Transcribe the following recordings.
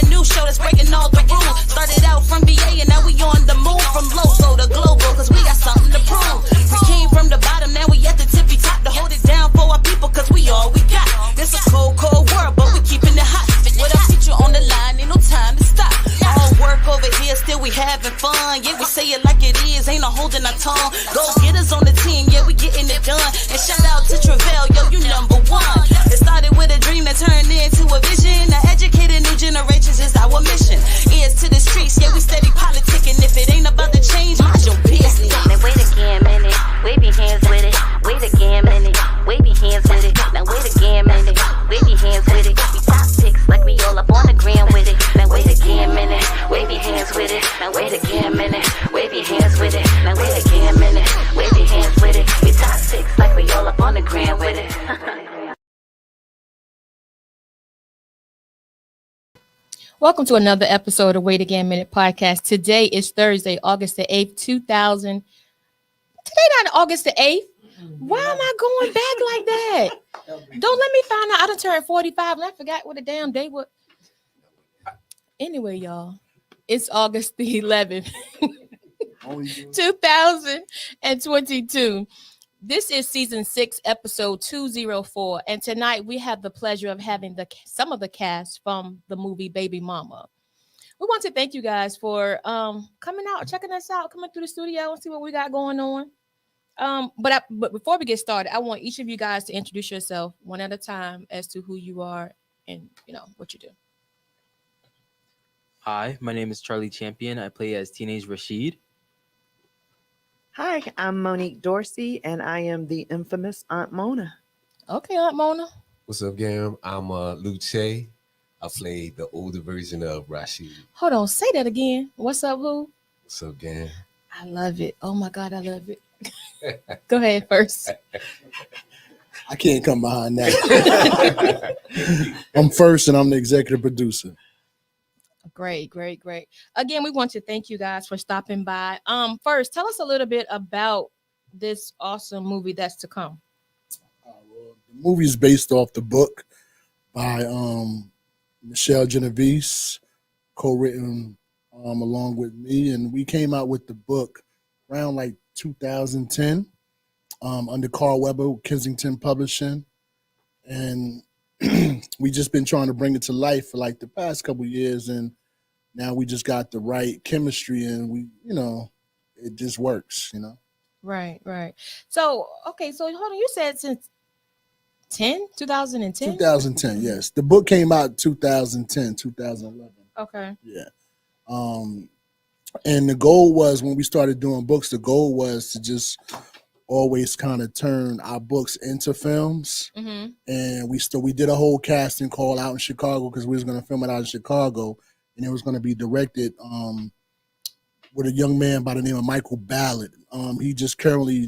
a new show that's breaking all the rules. Started out from VA and now we on the move. From local to global, cause we got something to prove. We came from the bottom, now we at the tippy top. To hold it down for our people, cause we all we got. It's a cold, cold world, but we keeping it hot. With our future on the line, ain't no time to stop. All work over here, still we having fun. Yeah, we say it like it is, ain't no holding our tongue. Go get us on the team, yeah, we getting it done. And shout out to Travell, yo, you number one. It started with a dream that turned into a vision. To educate new generations is our mission. Ears to the streets, yeah, we steady politicking. If it ain't about to change, mind your business. Now wait again, minute, wave your hands with it. Wait again, minute, wave your hands with it. Now wait again, minute, wave your hands with it. We top picks like we all up on the gram with it. Now wait again, minute, wave your hands with it. Now wait again, minute, wave your hands with it. Now wait again, minute, wave your hands with it. We top picks like we all up on the gram with it. Welcome to another episode of Wait Again Minute Podcast. Today is Thursday, August the 8th, 2000. Today not August the 8th. Why am I going back like that? Don't let me find out I done turned 45 and I forgot what the damn day was. Anyway, y'all, it's August the 11th, 2022. This is season 6, episode 204. And tonight we have the pleasure of having some of the cast from the movie Baby Momma. We want to thank you guys for coming out, checking us out, coming through the studio and see what we got going on. But before we get started, I want each of you guys to introduce yourself one at a time as to who you are and what you do. Hi, my name is Charlie Champion. I play as teenage Rasheed. Hi, I'm Monique Dorsey, and I am the infamous Aunt Mona. Okay, Aunt Mona. What's up, gang? I'm Chay. I played the older version of Rasheed. Hold on, say that again. What's up, who? What's up, gang? I love it. Oh my God, I love it. Go ahead first. I can't come behind that. I'm first, and I'm the executive producer. Great. Again, we want to thank you guys for stopping by. First, tell us a little bit about this awesome movie that's to come. Well, the movie is based off the book by Michelle Genovese, co-written along with me, and we came out with the book around like 2010 under Carl Weber, Kensington Publishing, and we just been trying to bring it to life for like the past couple years, and now we just got the right chemistry, and we, it just works, Right. So, okay, so hold on, you said since 2010? 2010, yes. The book came out 2010, 2011. Okay. Yeah. And the goal was, when we started doing books, the goal was to just always kind of turn our books into films. Mm-hmm. And we did a whole casting call out in Chicago because we was going to film it out in Chicago, and it was going to be directed with a young man by the name of Michael Ballard. He just currently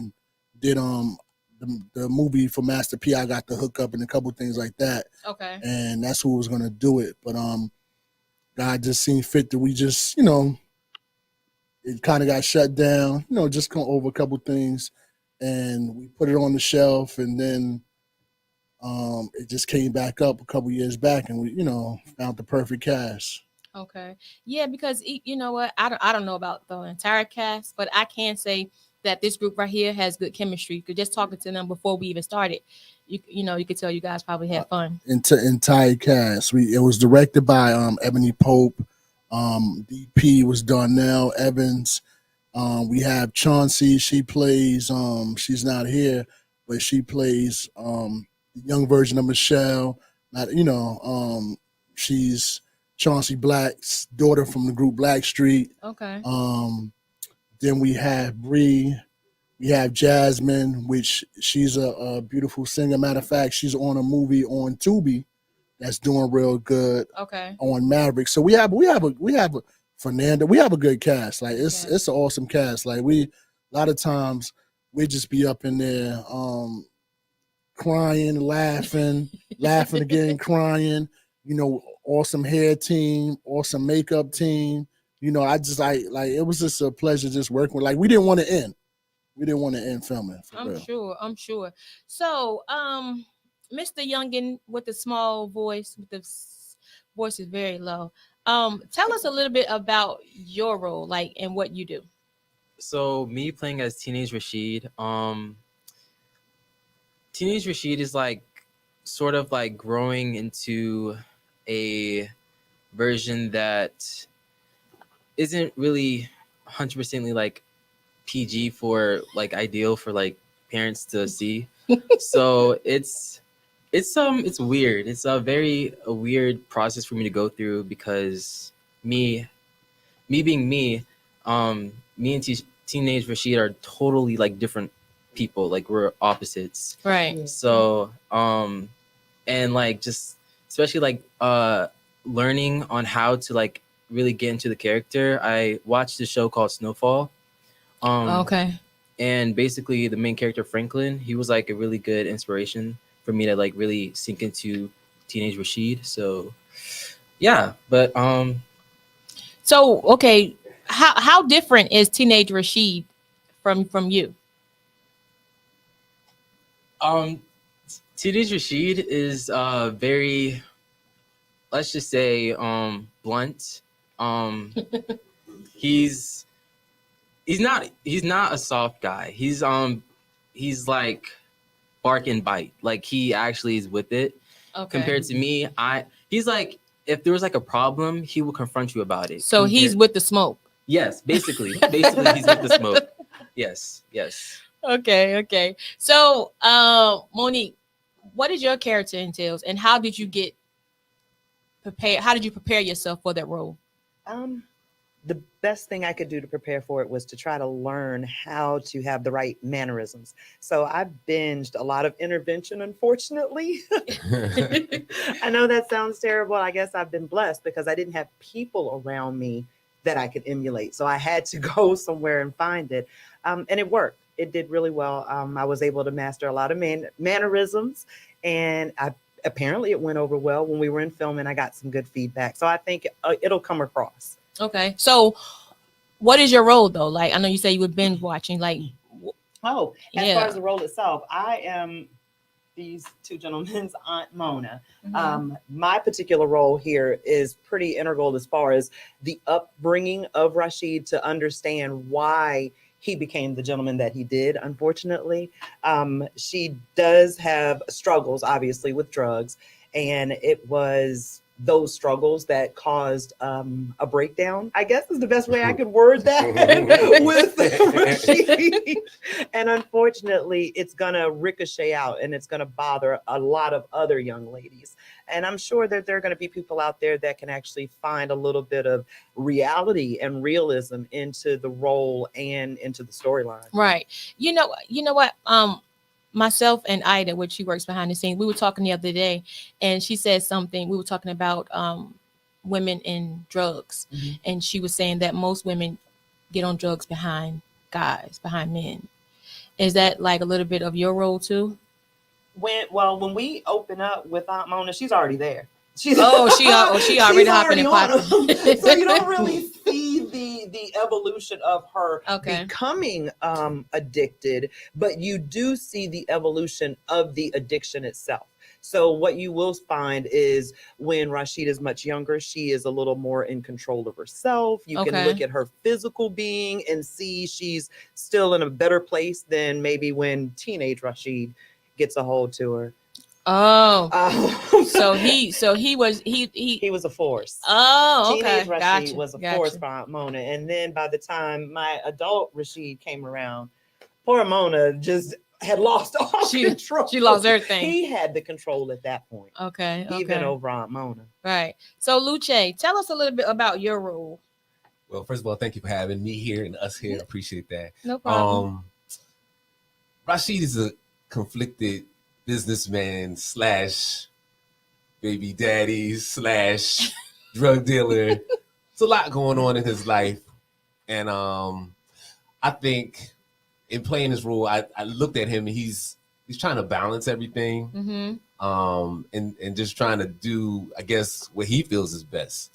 did the movie for Master P, I Got the Hookup, and a couple things like that. Okay. And that's who was going to do it. But God just seen fit that we just, it kind of got shut down, just come over a couple things. And we put it on the shelf, and then it just came back up a couple years back, and we, found the perfect cast. Okay. Yeah, because you know what? I don't know about the entire cast, but I can say that this group right here has good chemistry. Because just talking to them before we even started, you could tell you guys probably had fun. Entire cast. It was directed by Ebony Pope. DP was Darnell Evans. We have Chauncey. She plays. She's not here, but she plays the young version of Michelle. She's Chauncey Black's daughter from the group Blackstreet. Okay. Then we have Bree. We have Jasmine, which she's a beautiful singer. Matter of fact, she's on a movie on Tubi that's doing real good. Okay. On Maverick. So we have a Fernanda. We have a good cast. Like it's an awesome cast. Like a lot of times we just be up in there crying, laughing again, crying. Awesome hair team, awesome makeup team. I just like it was just a pleasure just working with. Like we didn't want to end. We didn't want to end filming. I'm sure. So, Mr. Youngin with the small voice, with the Voice is very low. Tell us a little bit about your role, like, and what you do. So me playing as Teenage Rasheed, Teenage Rasheed is like sort of like growing into a version that isn't really 100% like PG for like ideal for like parents to see. So it's weird. It's a weird process for me to go through because me being me, me and teenage Rasheed are totally like different people. Like we're opposites. Right. So and like just especially like learning on how to like really get into the character. I watched a show called Snowfall. Okay. And basically the main character Franklin, he was like a really good inspiration for me to like really sink into teenage Rasheed. So yeah, but So okay, how different is Teenage Rasheed from you? Teenage Rasheed is very, let's just say blunt. He's not a soft guy. He's like bark and bite. Like he actually is with it. Okay. Compared to me, he's like if there was like a problem, he will confront you about it. So he's with the smoke. Yes, basically he's with the smoke. Yes. Okay. So Monique, what is your character entails, and how did you get prepared? How did you prepare yourself for that role? The best thing I could do to prepare for it was to try to learn how to have the right mannerisms. So I binged a lot of Intervention, unfortunately. I know that sounds terrible. I guess I've been blessed because I didn't have people around me that I could emulate. So I had to go somewhere and find it. And it worked. It did really well. I was able to master a lot of mannerisms, and apparently it went over well when we were in film, and I got some good feedback. So I think it'll come across. Okay. So what is your role though? Like, I know you say you were binge watching, like, As far as the role itself, I am these two gentlemen's Aunt Mona. Mm-hmm. My particular role here is pretty integral as far as the upbringing of Rasheed to understand why he became the gentleman that he did. Unfortunately, she does have struggles, obviously, with drugs, and it was those struggles that caused a breakdown, I guess is the best way I could word that with Rasheed. And unfortunately, it's gonna ricochet out and it's gonna bother a lot of other young ladies. And I'm sure that there are gonna be people out there that can actually find a little bit of reality and realism into the role and into the storyline. Right. You know what? Myself and Ida, which she works behind the scenes, we were talking the other day, and she said something. We were talking about women in drugs, Mm-hmm. and she was saying that most women get on drugs behind guys, behind men. Is that like a little bit of your role too? When we open up with Aunt Mona, she's already there. She already hopping in pocket. So you don't really see the evolution of her Okay. becoming addicted, but you do see the evolution of the addiction itself. So what you will find is when Rasheed is much younger, she is a little more in control of herself. You can look at her physical being and see she's still in a better place than maybe when teenage Rasheed gets a hold to her. So he was a force. Oh, okay. Teenage Rasheed Gotcha. was a force for Aunt Mona. And then by the time my adult Rasheed came around, poor Mona just had lost all control. She lost everything. He had the control at that point. Okay. Even over Aunt Mona. Right. So Chay, tell us a little bit about your role. Well, first of all, thank you for having me here and us here. I appreciate that. No problem. Rasheed is a conflicted businessman / baby daddy / drug dealer. It's a lot going on in his life. And I think in playing this role, I looked at him and he's trying to balance everything. Mm-hmm. And just trying to do, I guess, what he feels is best.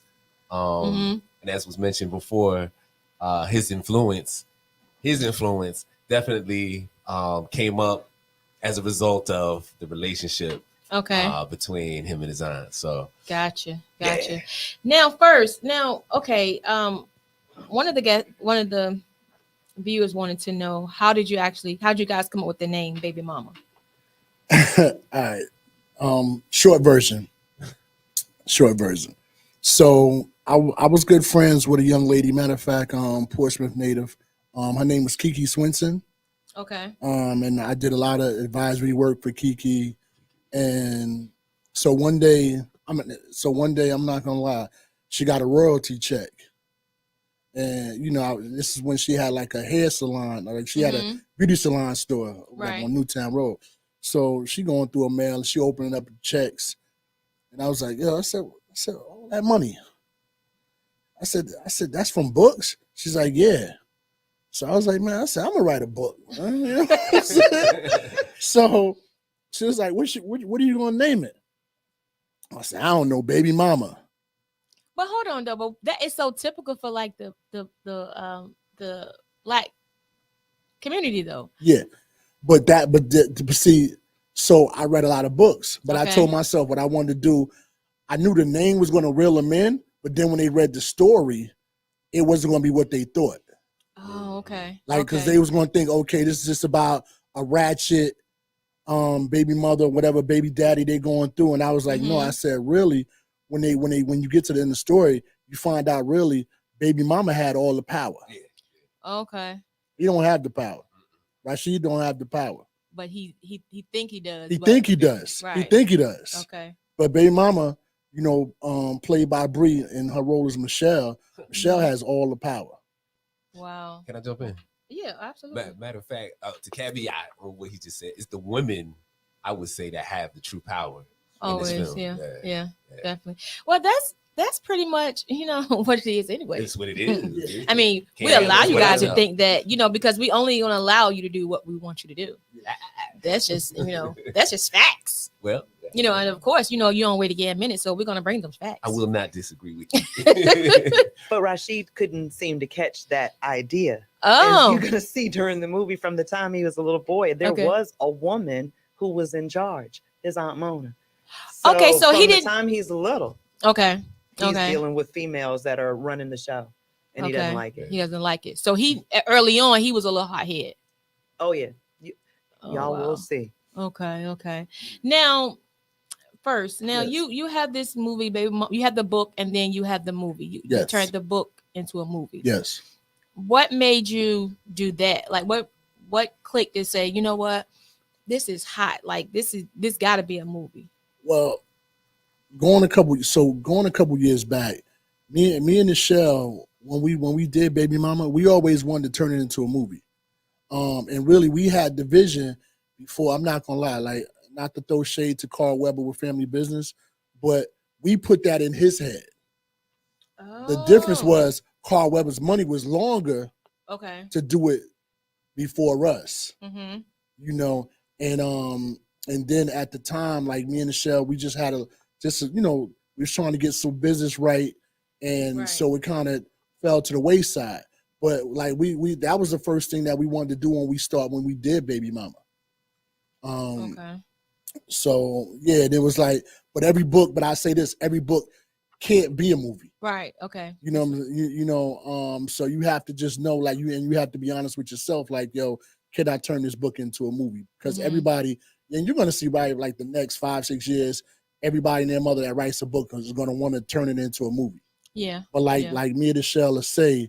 And as was mentioned before, his influence definitely came up as a result of the relationship Okay. between him and his aunt. So Gotcha. Yeah. Now, okay. One of the viewers wanted to know how'd you guys come up with the name Baby Mama? All right. Short version. So I was good friends with a young lady, matter of fact, Portsmouth native. Her name was Kiki Swinson. Okay. And I did a lot of advisory work for Kiki. And so one day, I'm not gonna lie, she got a royalty check. And this is when she had like a hair salon, like she had a beauty salon store Right. on Newtown Road. So she going through a mail, she opening up the checks, and I was like, I said, all that money. I said, that's from books. She's like, yeah. So I was like, man, I'm gonna write a book. So she was like, what are you gonna name it? I said, I don't know, Baby Mama. But hold on though, but that is so typical for like the Black community though. Yeah, but see, so I read a lot of books, but I Okay. told myself what I wanted to do. I knew the name was going to reel them in, but then when they read the story, it wasn't going to be what they thought. Oh, okay. Like, because okay. they was going to think, okay, this is just about a ratchet baby mother, whatever baby daddy they going through, and I was like, no, I said, really, when you get to the end of the story, you find out really, Baby Mama had all the power. Okay. He don't have the power. Rasheed don't have the power. But he think he does. He think he does. Right. He think he does. Okay. But Baby Mama, played by Bree in her role as Michelle. Michelle has all the power. Wow. Can I jump in? Yeah, absolutely. Matter of fact, to caveat on what he just said, it's the women, I would say, that have the true power. Always, in this film. yeah, definitely. Well, that's pretty much what it is anyway. It's what it is. I mean, we Can't allow you guys to know. think that because we only gonna allow you to do what we want you to do. That's just that's just facts. Well, And of course, you don't wait again a minute, so we're gonna bring those facts. I will not disagree with you. But Rasheed couldn't seem to catch that idea. Oh, And you're gonna see during the movie, from the time he was a little boy, there Okay. was a woman who was in charge, his Aunt Mona. Okay, so from he the didn't- time he's little, okay, he's okay, dealing with females that are running the show, and he doesn't like it. He doesn't like it. So he early on he was a little hot head. Oh yeah, Oh, y'all wow. will see. Okay. Now, Yes. you have this movie, Baby Mom. You have the book, and then you have the movie. You Yes. turned the book into a movie. Yes. What made you do that? Like, what clicked to say, you know what, this is hot. Like, this got to be a movie. Well, going a couple years back, me and Michelle, when we did Baby Mama, we always wanted to turn it into a movie. And really, we had the vision before. I'm not gonna lie, like, not to throw shade to Carl Weber with Family Business, but we put that in his head. The difference was Carl Weber's money was longer okay. to do it before us, Mm-hmm. and then at the time, like me and Michelle, we just had we was trying to get some business right, and Right. so it kind of fell to the wayside. But like we that was the first thing that we wanted to do when we did Baby Mama. Okay. So yeah, and it was like, but I say this, every book can't be a movie. Right. Okay. So you have to just know, like, you have to be honest with yourself, like, yo, can I turn this book into a movie? Because Mhm. everybody, and you're gonna see, right, like the next 5-6 years, everybody and their mother that writes a book is gonna want to turn it into a movie. Yeah. But like Yeah. like me and Michelle say,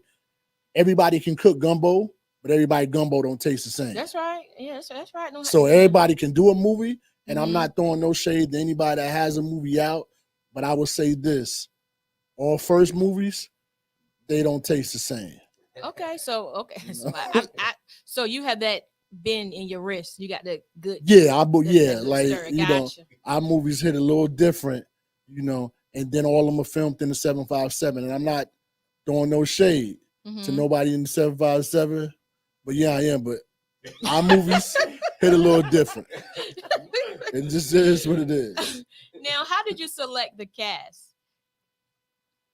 everybody can cook gumbo, but everybody gumbo don't taste the same. That's right. Yeah, that's right. No, So everybody can do a movie, and I'm Mhm. not throwing no shade to anybody that has a movie out, but I will say this: all first movies, they don't taste the same. Okay. So So, so you have that bend in your wrist. You got the good. Yeah, the good like, stir. you know, Gotcha. our movies hit a little different, and then all of them are filmed in the 757, and I'm not throwing no shade to Mhm. nobody in the 757, but yeah, I am. But our movies hit a little different. It just is what it is. Now, how did you select the cast?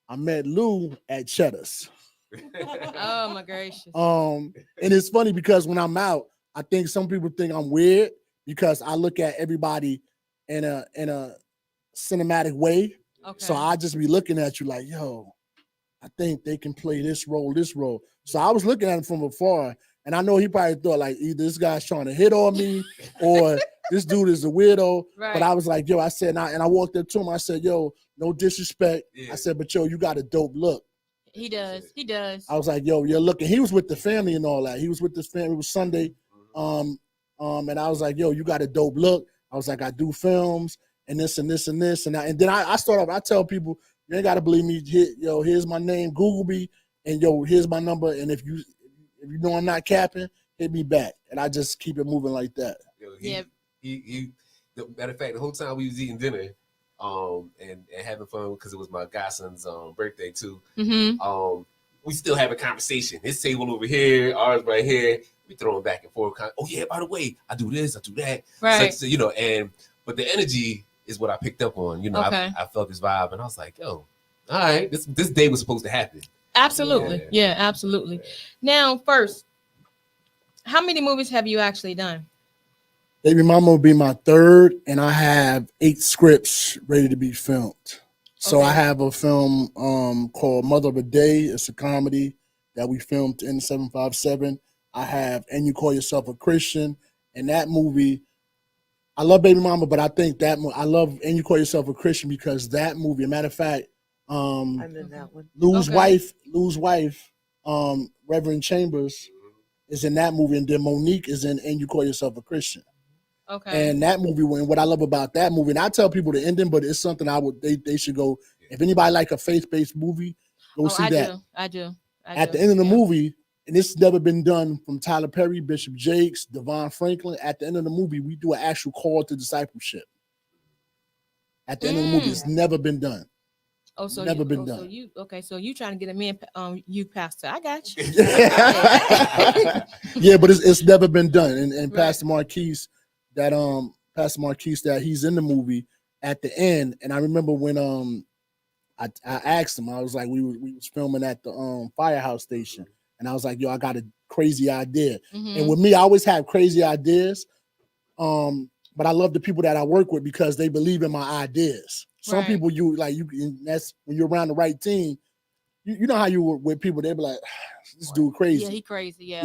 I met Lou at Cheddar's. Oh my gracious. And it's funny because when I'm out, I think some people think I'm weird because I look at everybody in a cinematic way. Okay. So I just be looking at you like, yo, I think they can play this role. So I was looking at him from afar, and I know he probably thought like either this guy's trying to hit on me or this dude is a weirdo. Right. But I was like, yo, I said, and I walked up to him. I said, yo, no disrespect. Yeah. I said, but yo, you got a dope look. He does. He does. I was like, yo, you're looking. He was with the family and all that. He was with his family. It was Sunday. And I was like, yo, you got a dope look. I was like, I do films and this and this and this. And then I start off, I tell people, you ain't gotta believe me. Here's my name, Google me, and yo, here's my number. And if you know I'm not capping, hit me back. And I just keep it moving like that. Yo, Yeah. The matter of fact, the whole time we was eating dinner, and having fun because it was my godson's birthday too. Mm-hmm. We still have a conversation. His table over here, ours right here. We throwing back and forth. Oh yeah, by the way, I do this, I do that. Right. So, but the energy is what I picked up on. Okay. I felt this vibe, and I was like, yo, all right, this day was supposed to happen. Absolutely. Yeah, absolutely. Yeah. Now, first, how many movies have you actually done? Baby Momma will be my third, and I have 8 scripts ready to be filmed. So Okay. I have a film called Mother of a Day. It's a comedy that we filmed in 757. I have And You Call Yourself a Christian, and that movie, I love Baby Momma, but I think I love And You Call Yourself a Christian because that movie, a matter of fact, I'm in that one. Lou's Okay. wife, Reverend Chambers, is in that movie, and then Monique is in And You Call Yourself a Christian. Okay. And that movie, what I love about that movie, and I tell people the ending, but it's something they should go. If anybody like a faith-based movie, go see I that. I do. At the end of the movie, and this has never been done from Tyler Perry, Bishop Jakes, Devon Franklin. At the end of the movie, we do an actual call to discipleship. At the end of the movie, it's never been done. Oh, so never been So done. so you trying to get a man, you pastor? I got you. Yeah, but it's never been done. And Right. Pastor Marquise, that he's in the movie at the end. And I remember when I asked him, I was like, we was filming at the firehouse station, and I was like, yo, I got a crazy idea. Mhm. And with me, I always have crazy ideas. But I love the people that I work with because they believe in my ideas. Some Right. people that's when you're around the right team, you know how you were with people, they be like, this dude crazy. Yeah, he crazy. Yeah.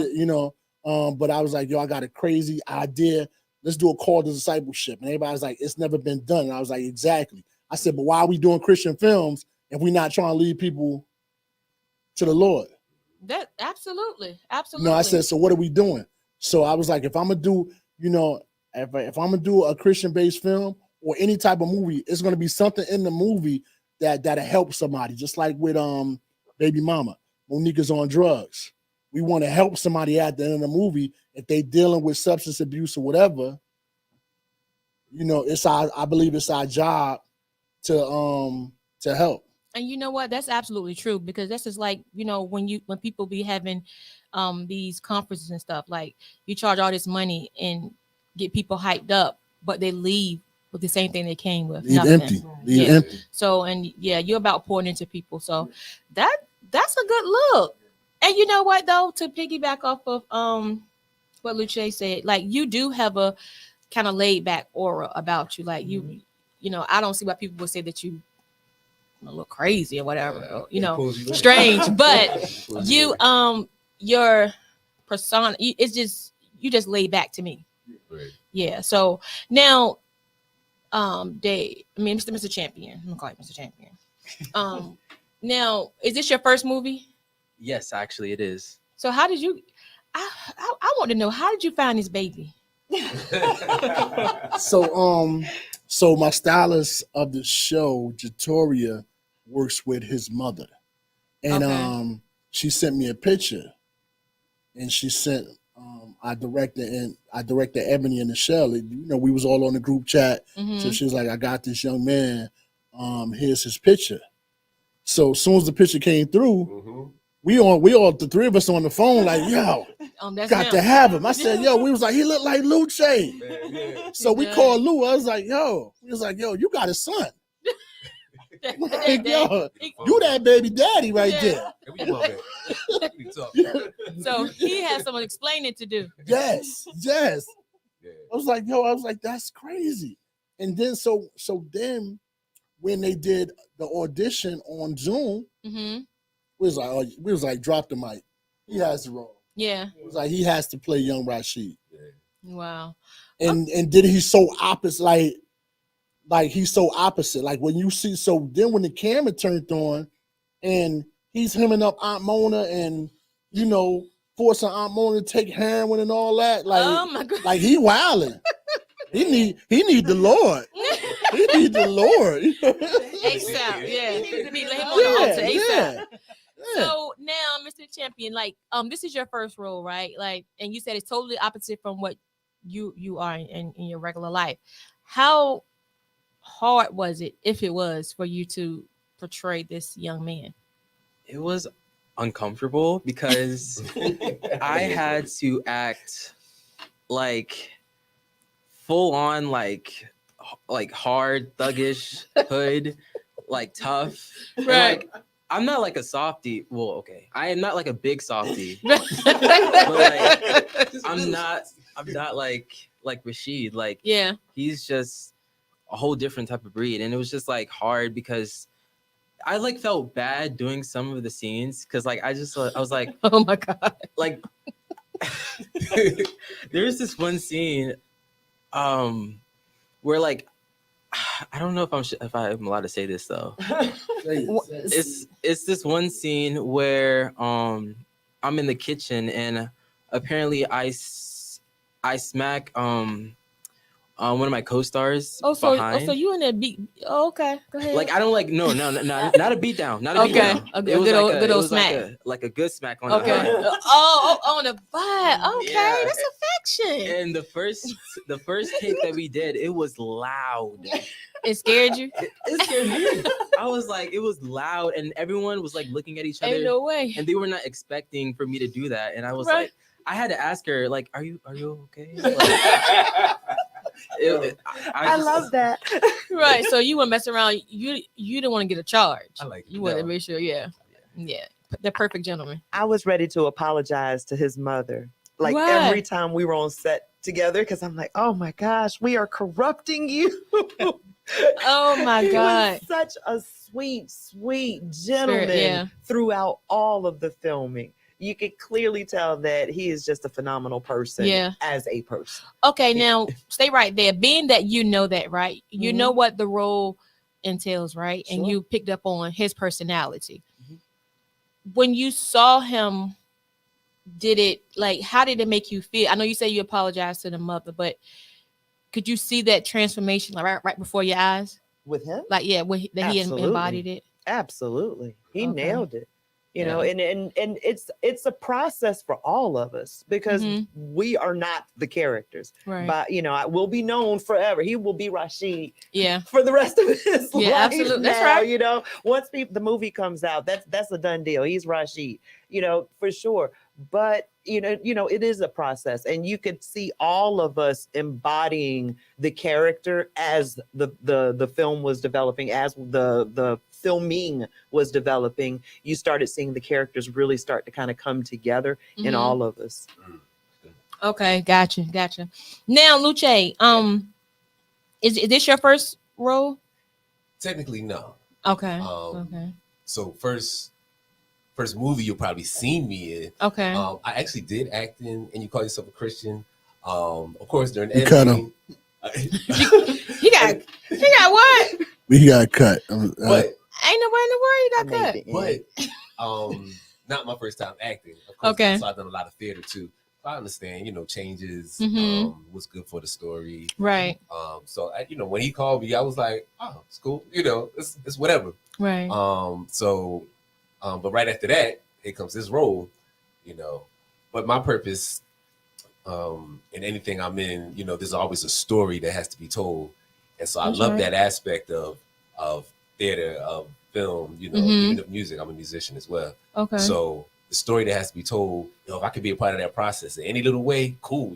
But I was like, yo, I got a crazy idea. Let's do a call to discipleship. And everybody's like, it's never been done. And I was like, exactly. I said, but why are we doing Christian films if we're not trying to lead people to the Lord? That absolutely. I said, so what are we doing? So I was like, if I'm gonna do, if I'm gonna do a Christian-based film or any type of movie, it's gonna be something in the movie that'll help somebody. Just like with Baby Momma, Monique is on drugs. We want to help somebody at the end of the movie if they dealing with substance abuse or whatever. I believe it's our job to help. And you know what? That's absolutely true, because that's just like, when people be having these conferences and stuff, like you charge all this money and get people hyped up, but they leave with the same thing they came with. Leave nothing. empty. Leave Yeah. empty. So, and yeah, you're about pouring into people. So that's a good look. And you know what though, to piggyback off of what Luce said, like you do have a kind of laid back aura about you. Like you I don't see why people would say that you look crazy or whatever, strange, but you your persona, it's just you just laid back to me. Right. Yeah. So now Mr. Champion. I'm gonna call you Mr. Champion. Now, is this your first movie? Yes, actually, it is. So how did you I want to know, how did you find this baby? So my stylist of the show, Jatoria, works with his mother. And Okay. She sent me a picture. And she sent I directed Ebony and Michelle. We was all on the group chat. Mhm. So she was like, I got this young man. Here's his picture. So as soon as the picture came through, we all the three of us on the phone, like, yo, That's got him. to have him. I said, yo, we was like, he looked like Lou Chay. So we Yeah. called Lou. I was like, yo, you got a son. Like, yo, you that baby daddy right Yeah. there. So he has someone explaining to do. Yes. Yeah. I was like, that's crazy. And then so then when they did the audition on Zoom, Mm-hmm. we was like, drop the mic. He has the role. Yeah. It was like he has to play young Rasheed. Wow. And then he's so opposite, like he's so opposite. Like when you see, so then when the camera turned on and he's hemming up Aunt Mona and, you know, forcing Aunt Mona to take heroin and all that, like, Oh my God. like he wilding. He need the Lord. He need the Lord. ASAP. Yeah. You need to lay him on the altar ASAP. Yeah. So now, Mr. Champion, like, this is your first role, right? Like, and you said it's totally opposite from what you are in your regular life. How hard was it, if it was, for you to portray this young man? It was uncomfortable because I had to act like full on, like hard, thuggish, hood, like tough. And, Right. like, I'm not like a softie. Well, okay, I am not like a big softie, but like I'm not like Rasheed. Like, Yeah. he's just a whole different type of breed, and it was just like hard because I like felt bad doing some of the scenes because like I was like, Oh my God. like there's this one scene where like I don't know if I'm allowed to say this though. It's this one scene where I'm in the kitchen and apparently I smack one of my co-stars behind. So you in that beat? Oh, okay, go ahead. Like I don't like no, not a beat down, not a beat down. A It was good like old it was smack. like a good smack on Okay. the butt. Oh, on the butt. Okay, Yeah. that's affection. And the first take that we did, it was loud. It scared you? It scared me. I was like, it was loud, and everyone was like looking at each other, Ain't no way. and they were not expecting for me to do that. And I was Right. like, I had to ask her, like, are you okay? Like, I love that. Right. So you wouldn't mess around. You didn't want to get a charge. I like You wanted to no. make sure. Yeah. The perfect gentleman. I was ready to apologize to his mother. Like What? every time we were on set together, because I'm like, oh my gosh, we are corrupting you. Oh my He was God. such a sweet gentleman yeah. throughout all of the filming. You could clearly tell that he is just a phenomenal person as a person. Okay, now stay right there. Being that you know that, right? You know what the role entails, right? And Sure. you picked up on his personality. When you saw him, how did it make you feel? I know you say you apologized to the mother, but could you see that transformation like right before your eyes? With him? Like, yeah, he Absolutely. embodied it. Absolutely. He Okay. nailed it. You Yeah. know, and it's a process for all of us because we are not the characters. Right. But you know, I will be known forever. He will be Rasheed Yeah. for the rest of his life. absolutely. That's now, right. You know, once the movie comes out, that's a done deal. He's Rasheed, you know, for sure. But you know, it is a process, and you could see all of us embodying the character as the film was developing, as the filming was developing. You started seeing the characters really start to kind of come together in all of us. Okay, gotcha. Now, Luce, is this your first role? Technically, no. Okay. Okay. So first movie you'll probably seen me in. Okay. I actually did act in And You Call Yourself a Christian. Of course, during You cut editing. He got what? We got cut. But Ain't nowhere in the world you I got made cut. the end. but not my first time acting. Of course, Okay. so I've done a lot of theater too. I understand, changes, what's good for the story. Right. So I, when he called me, I was like, oh, it's cool. It's whatever. Right. But right after that, here comes this role, But my purpose, in anything I'm in, there's always a story that has to be told, and so I That's love right. that aspect of theater, of film, even of music. I'm a musician as well. Okay. So the story that has to be told, if I could be a part of that process in any little way, cool,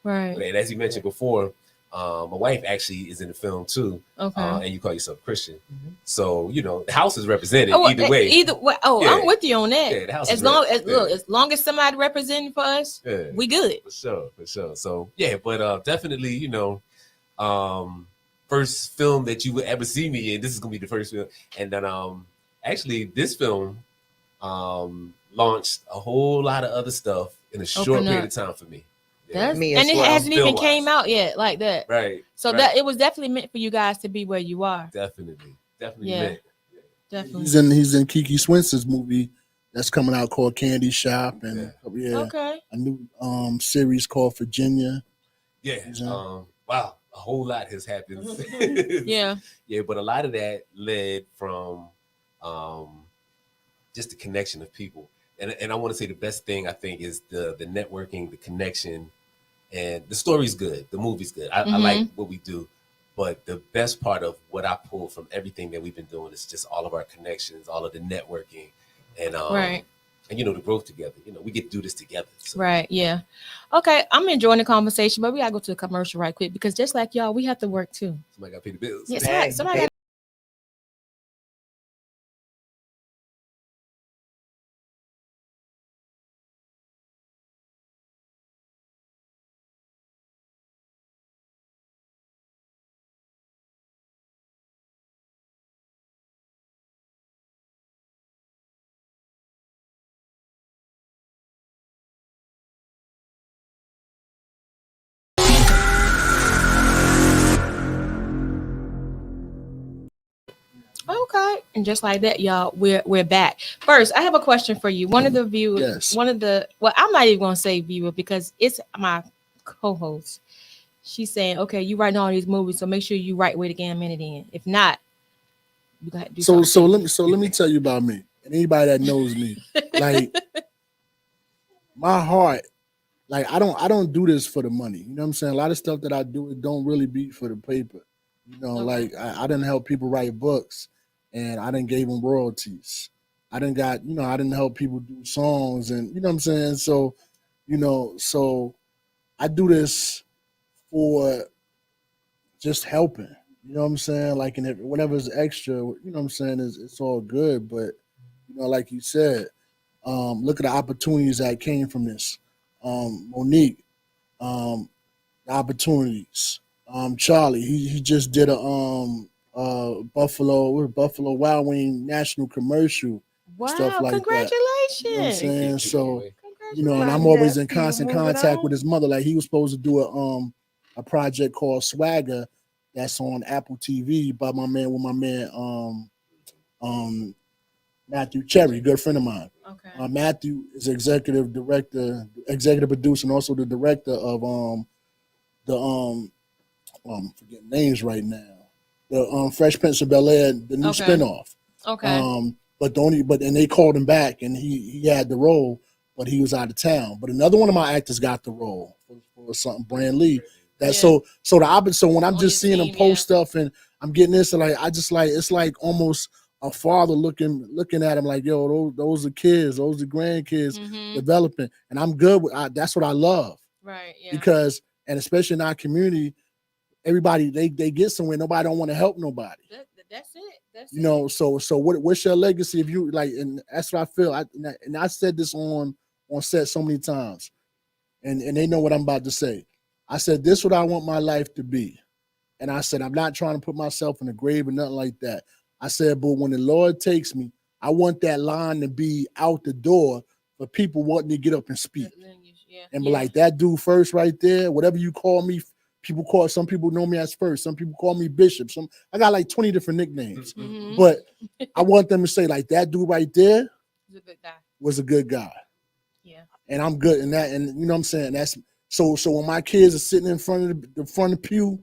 Right. And as you mentioned before, my wife actually is in the film too. Okay. And You Call Yourself a Christian. So, the house is represented Oh, either way. Either way. Oh, Yeah. I'm with you on that. Yeah, the house As is long rep- as yeah. look, as long as somebody representing for us, Yeah. we good. For sure. So yeah, but definitely, first film that you would ever see me in. This is gonna be the first film. And then actually this film launched a whole lot of other stuff in a short period of time for me. That's, Me and as it well. hasn't even Film-wise. came out yet like that. Right. So right. that it was definitely meant for you guys to be where you are. Definitely Yeah. meant. Definitely. He's in Kiki Swenson's movie that's coming out called Candy Shop, and Okay. a new series called Virginia. Yeah. Wow, a whole lot has happened. Yeah. Yeah, but a lot of that led from just the connection of people. And I want to say the best thing I think is the networking, the connection, and the story's good. The movie's good. I like what we do. But the best part of what I pull from everything that we've been doing is just all of our connections, all of the networking, and Right. and the growth together. We get to do this together. So. Right. Yeah. Okay. I'm enjoying the conversation, but we gotta go to the commercial right quick because just like y'all, we have to work too. Somebody got to pay the bills. Yeah. Hey, Somebody hey. got. Okay, and just like that, y'all, we're back. First, I have a question for you. One of the viewers, Yes. I'm not even gonna say viewer because it's my co-host. She's saying, okay, you writing all these movies, so make sure you write Wait Again a Minute in. If not, you gotta do something. So let me tell you about me and anybody that knows me. Like my heart, like I don't do this for the money. You know what I'm saying? A lot of stuff that I do, it don't really be for the paper. Like I didn't help people write books, and I didn't gave them royalties. I didn't help people do songs, and you know what I'm saying. So, so I do this for just helping. You know what I'm saying? Like, and whatever's extra, you know what I'm saying, it's all good. But like you said, look at the opportunities that came from this. Monique, the opportunities. Charlie, he just did a Buffalo Wild Wing national commercial. Wow, stuff like that. congratulations. You know what I'm saying? So, Congratulations. and I'm always in constant Moving contact on. with his mother. Like he was supposed to do a project called Swagger that's on Apple TV by my man Matthew Cherry, good friend of mine. Okay. Matthew is executive producer, and also the director of forget names right now. The Fresh Prince of Bel-Air, the new Okay. spinoff. Okay. And they called him back, and he had the role, but he was out of town. But another one of my actors got the role for something. Brand Lee. So when I'm On just your seeing him team, post stuff and I'm getting this, and it's like almost a father looking at him like, yo, those are kids, those are grandkids Mhm. developing, and I'm good with. That's what I love. Right. Yeah. Because, and especially in our community, everybody they get somewhere. Nobody don't want to help nobody. That's it. That's You know, so what's your legacy if you like? And that's what I feel. I said this on set so many times, and they know what I'm about to say. I said this is what I want my life to be, and I said I'm not trying to put myself in a grave or nothing like that. I said, but when the Lord takes me, I want that line to be out the door for people wanting to get up and speak. Yeah. And be like, that dude first right there, whatever you call me, some people know me as First, some people call me Bishop. I got like 20 different nicknames. Mhm. But I want them to say, like, that dude right there He's a good guy. was a good guy. Yeah. And I'm good in that. And you know what I'm saying? That's so when my kids are sitting in front of the pew,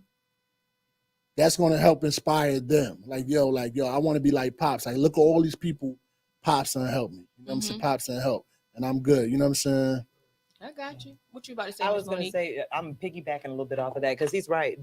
that's gonna help inspire them. Like, yo, I want to be like Pops. Like, look at all these people, Pops done help me. You know what I'm saying? Pops done help. And I'm good. You know what I'm saying? I got you. What you about to say? I was going to say, I'm piggybacking a little bit off of that because he's right.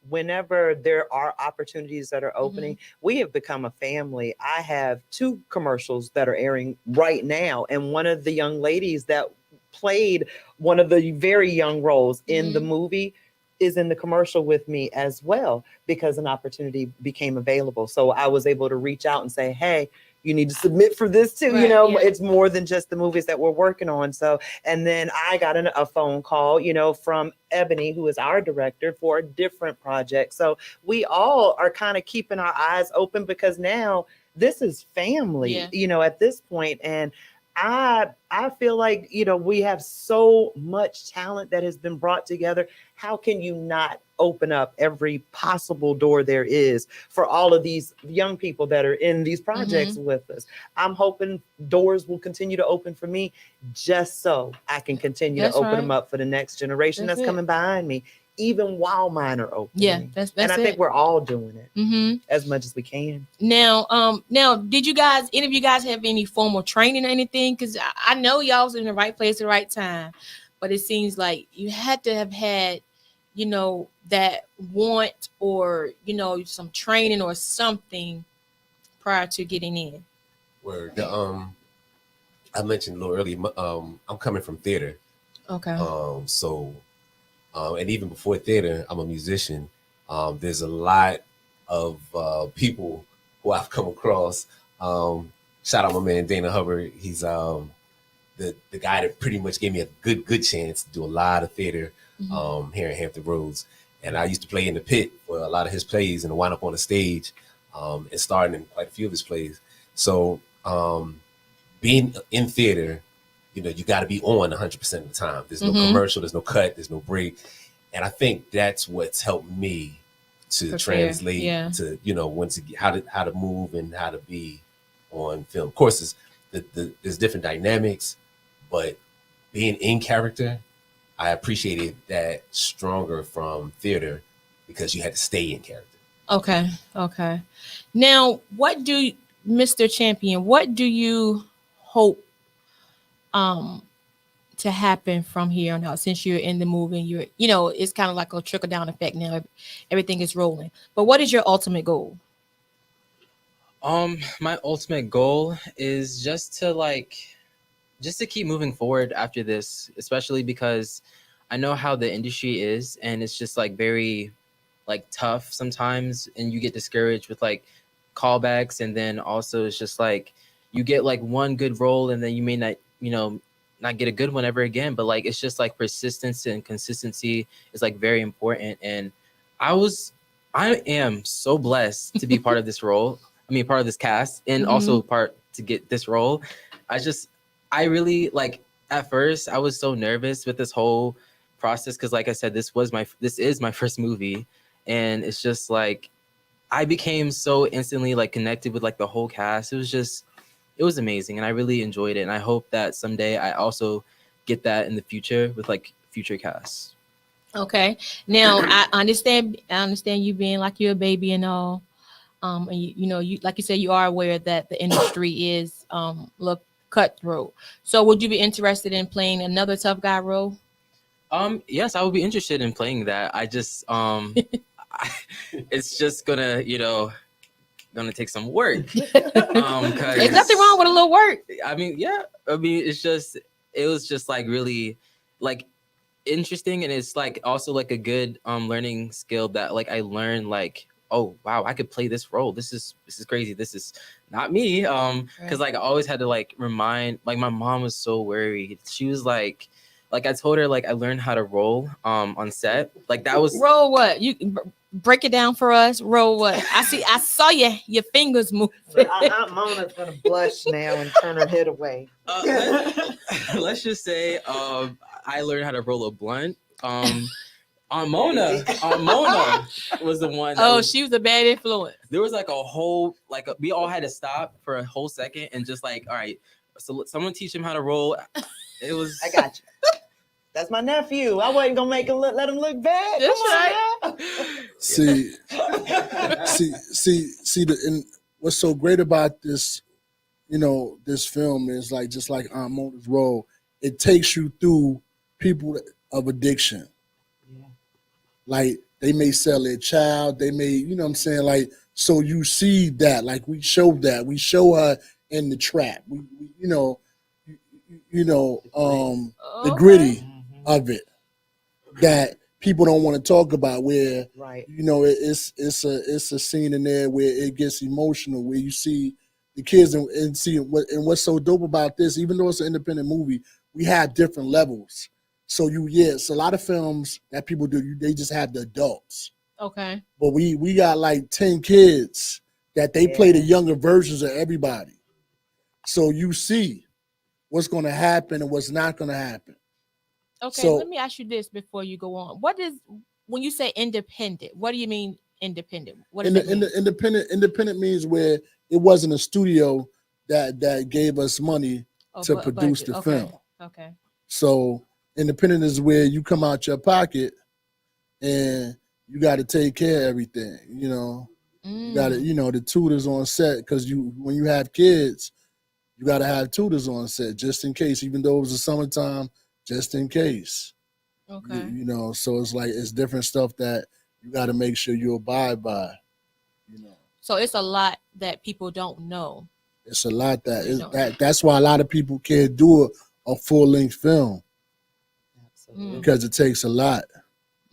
Whenever there are opportunities that are opening, we have become a family. I have 2 commercials that are airing right now, and one of the young ladies that played one of the very young roles in the movie is in the commercial with me as well because an opportunity became available. So I was able to reach out and say, hey, you need to submit for this too. Right, yeah. It's more than just the movies that we're working on. So, and then I got a phone call, from Ebony, who is our director, for a different project. So we all are kind of keeping our eyes open, because now this is family, at this point. And I feel like, we have so much talent that has been brought together. How can you not open up every possible door there is for all of these young people that are in these projects with us? I'm hoping doors will continue to open for me, just so I can continue to open them up for the next generation that's coming behind me, even while mine are open. Yeah, that's and I think we're all doing it as much as we can. Now, did any of you guys have any formal training or anything? Because I know y'all was in the right place at the right time, but it seems like you had to have had, that want, or some training or something prior to getting in. Where I mentioned a little earlier, I'm coming from theater. Okay. And even before theater, I'm a musician. There's a lot of people who I've come across. Shout out my man Dana Hubbard. He's the guy that pretty much gave me a good chance to do a lot of theater here in Hampton Roads. And I used to play in the pit for a lot of his plays and wind up on the stage and starring in quite a few of his plays. So being in theater, you got to be on 100% of the time. There's no commercial, there's no cut, there's no break. And I think that's what's helped me to translate to, how to move and how to be on film. Of course, there's different dynamics, but being in character, I appreciated that stronger from theater, because you had to stay in character. Okay. Now, Mr. Champion, what do you hope to happen from here on out? Since you're in the movie, it's kind of like a trickle down effect now. Everything is rolling. But what is your ultimate goal? My ultimate goal is just to keep moving forward after this, especially because I know how the industry is, and it's just very tough sometimes, and you get discouraged with callbacks, and then also it's just you get one good role, and then you may not get a good one ever again. But it's just persistence and consistency is very important. And I am so blessed to be part of this role. I mean, part of this cast, and also part to get this role. I really at first I was so nervous with this whole process, because like I said, this is my first movie, and it's just I became so instantly connected with the whole cast. It was amazing, and I really enjoyed it. And I hope that someday I also get that in the future with future casts. Okay. Now I understand you being you're a baby and all. And you like you said, you are aware that the industry is look cutthroat. So would you be interested in playing another tough guy role? Yes, I would be interested in playing that. I just it's just gonna take some work. There's nothing wrong with a little work. I mean, it was just really interesting, and it's also a good learning skill that I learned oh wow, I could play this role. This is crazy. This is not me. Because I always had to remind, my mom was so worried. She was I told her I learned how to roll on set. That was roll what? You break it down for us. Roll what? I saw your fingers move. Aunt Mona's gonna blush now and turn her head away. Let's just say I learned how to roll a blunt. Aunt Mona was the one. She was a bad influence. There was a whole we all had to stop for a whole second and just all right, so someone teach him how to roll. It was. I got you. That's my nephew. I wasn't gonna let him look bad. That's right. See, and what's so great about this, this film is just like Aunt Mona's role. It takes you through people of addiction. They may sell their child, they may, what I'm saying? So you see that, we show her in the trap. We the gritty of it that people don't want to talk about, where, it's a scene in there where it gets emotional, where you see the kids and see what's so dope about this, even though it's an independent movie, we have different levels. So it's a lot of films that people do, they just have the adults. Okay. But we got like 10 kids that they play the Yeah. younger versions of everybody. So you see what's gonna happen and what's not gonna happen. Okay, So- let me ask you this before you go on. What is when you say independent? What do you mean independent? What does that mean? Independent means where it wasn't a studio that gave us money Oh, to produce budget. the Okay. film. Okay. So independent is where you come out your pocket and you got to take care of everything. You got to, the tutors on set, because when you have kids, you got to have tutors on set just in case, even though it was the summertime, just in case. Okay. So it's like it's different stuff that you got to make sure you abide by. So it's a lot that people don't know. It's a lot You that's why a lot of people can't do a full length film, Absolutely. because it takes a lot.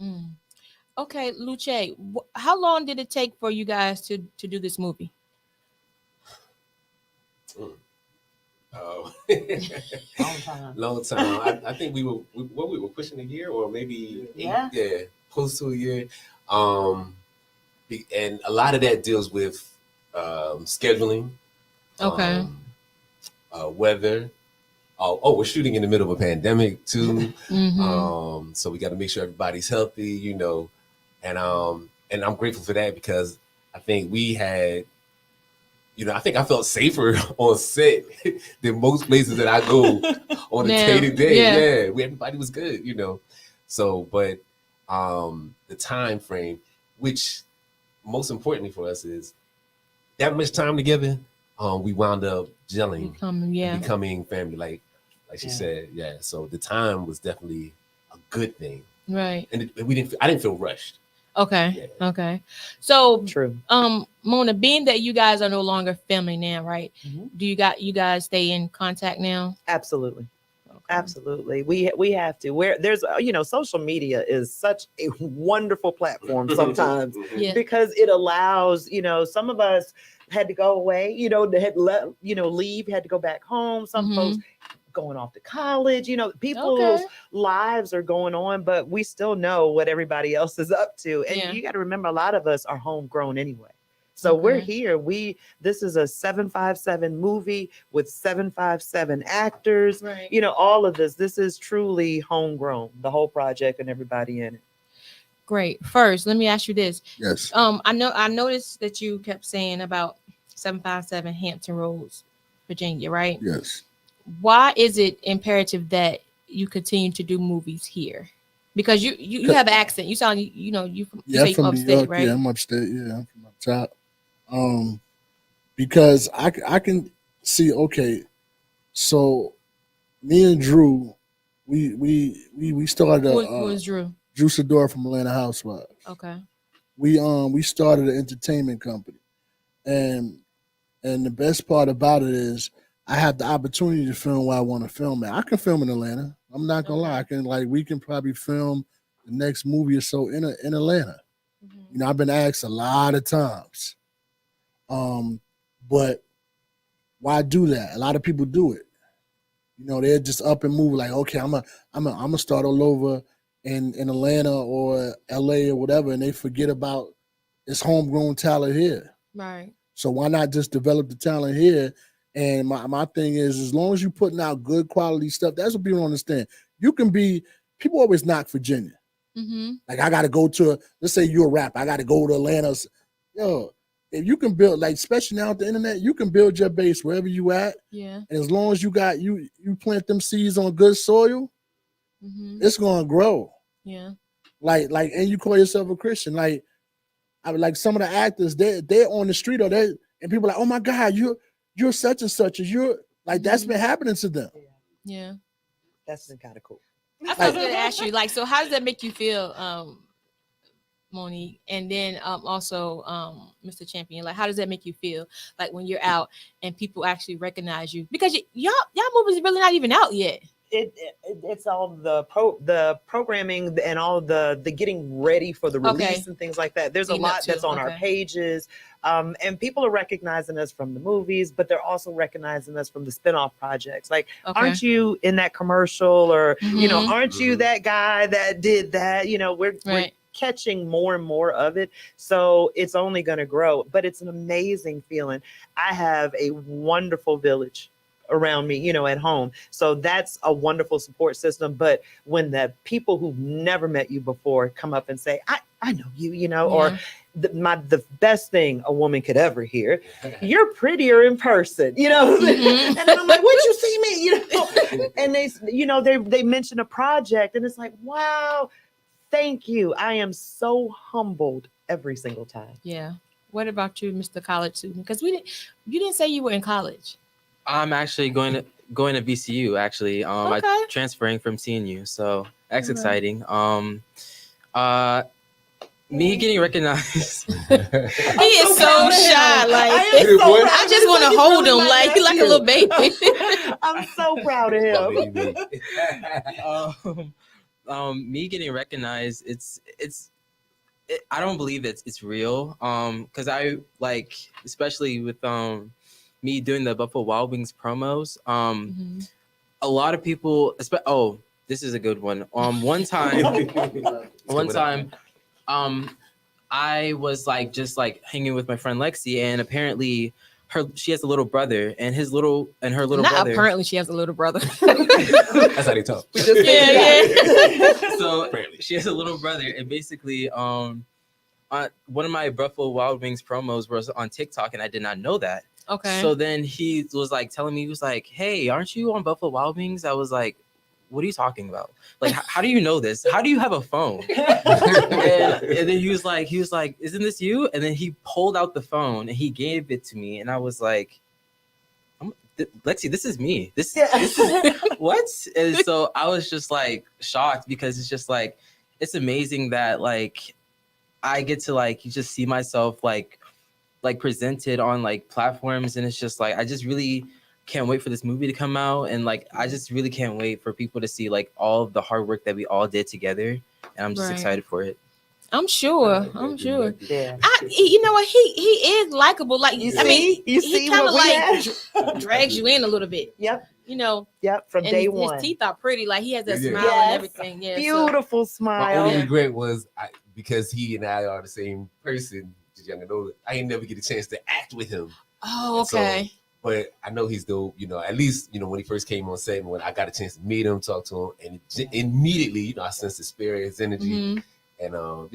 Mm. Okay, Luce, how long did it take for you guys to do this movie? Oh, Long time. long time. I think we were pushing a year, or maybe Yeah. close to a year. And a lot of that deals with scheduling, Okay. weather. We're shooting in the middle of a pandemic too. Mm-hmm. So we got to make sure everybody's healthy, and I'm grateful for that, because I think we had, I think I felt safer on set than most places that I go on a Now, day to day. yeah. Yeah, everybody was good, So, but the time frame, which most importantly for us is that much time together, we wound up gelling and becoming family, like she Yeah. said. Yeah, so the time was definitely a good thing, Right. and I didn't feel rushed. Okay. Yeah. Okay. So, True. Mona, being that you guys are no longer family now, right? Mhm. Do you guys stay in contact now? Absolutely. Okay. Absolutely. We have to. Where there's social media is such a wonderful platform sometimes Yeah. because it allows, some of us had to go away, they had leave, had to go back home. Some Mhm. folks going off to college, people's Okay. lives are going on, but we still know what everybody else is up to. And Yeah. you got to remember, a lot of us are homegrown anyway. So we're Okay. here. This is a 757 movie with 757 actors. Right. All of this is truly homegrown, the whole project and everybody in it. Great. First, let me ask you this. Yes. I noticed that you kept saying about 757 Hampton Roads, Virginia, right? Yes. Why is it imperative that you continue to do movies here? Because you have an accent. You sound you from, you say From New upstate, York. right? Yeah, I'm upstate. Yeah, I'm from up top. Because I can see. Okay, so me and Drew, we started Who was Drew? Drew Sidor from Atlanta Housewives. Okay. We started an entertainment company, and the best part about it is I have the opportunity to film where I want to film at. I can film in Atlanta. I'm not gonna lie. We can probably film the next movie or so in Atlanta. Mhm. I've been asked a lot of times. But why do that? A lot of people do it. They're just up and move like, okay, I'm a start all over in Atlanta or LA or whatever, and they forget about this homegrown talent here. Right. So why not just develop the talent here? And my thing is, as long as you're putting out good quality stuff, that's what people don't understand. People always knock Virginia. Mm-hmm. Like, I got to go to, let's say you're a rapper, I got to go to Atlanta. Yo, if you can build, like, especially now with the internet, you can build your base wherever you at. Yeah. And as long as you plant them seeds on good soil, Mm-hmm. it's gonna grow. Yeah. Like, and you call yourself a Christian. Like, some of the actors, they're on the street and people are like, oh my God, you're such and such, you're like, that's been happening to them. Yeah. That's been kind of cool. I was going to ask you, like, so how does that make you feel, Monique? And then also Mr. Champion, like, how does that make you feel, like, when you're out and people actually recognize you? Because y'all movies really not even out yet. It's all the programming and all the getting ready for the release and things like that. There's a Leading up lot to, that's on our pages, and people are recognizing us from the movies, but they're also recognizing us from the spinoff projects. Like, aren't you in that commercial, or you know, aren't you that guy that did that? You know, we're catching more and more of it, so it's only going to grow. But it's an amazing feeling. I have a wonderful village around me, you know, at home. So that's a wonderful support system. But when the people who've never met you before come up and say, I know you, you know, or the best thing a woman could ever hear, you're prettier in person, you know. And then I'm like, what you see me, you know? And they, you know, they mention a project, and it's like, wow, thank you. I am so humbled every single time. Yeah. What about you, Mr. College student? Because you didn't say you were in college. I'm actually going to VCU. Actually, I'm transferring from CNU, so that's exciting. Me getting recognized. He is so shy. Like, I just want to hold him like a little baby. I'm so proud of him. Me getting recognized, I don't believe it's real. Because I like, especially with me doing the Buffalo Wild Wings promos. A lot of people. This is a good one. One time, I was like just like hanging with my friend Lexi, and apparently she has a little brother, and her little brother. Apparently, she has a little brother. That's how they talk. So she has a little brother, and basically, one of my Buffalo Wild Wings promos was on TikTok, and I did not know that. Okay. So then he was like telling me, he was like, "Hey, aren't you on Buffalo Wild Wings?" I was like, "What are you talking about? Like, how do you know this? How do you have a phone?" and then he was like, "Isn't this you?" And then he pulled out the phone and he gave it to me, and I was like, "Lexi, this is me. This is what?" And so I was just like shocked, because it's just like, it's amazing that like I get to like just see myself like presented on like platforms, and it's just like I just really can't wait for this movie to come out, and like I just really can't wait for people to see like all of the hard work that we all did together, and I'm just excited for it. I'm sure. Yeah. You know what? He is likable. Like, he kind of like drags you in a little bit. Yep. You know. Yep. From day one. His teeth are pretty. Like, he has that smile and everything. Yeah. Beautiful smile. My only regret was because he and I are the same person, just young and older. I ain't never get a chance to act with him. Oh, okay. But I know he's dope, you know, at least, you know, when he first came on set, and when I got a chance to meet him, talk to him, and immediately, you know, I sensed his spirit, his energy. And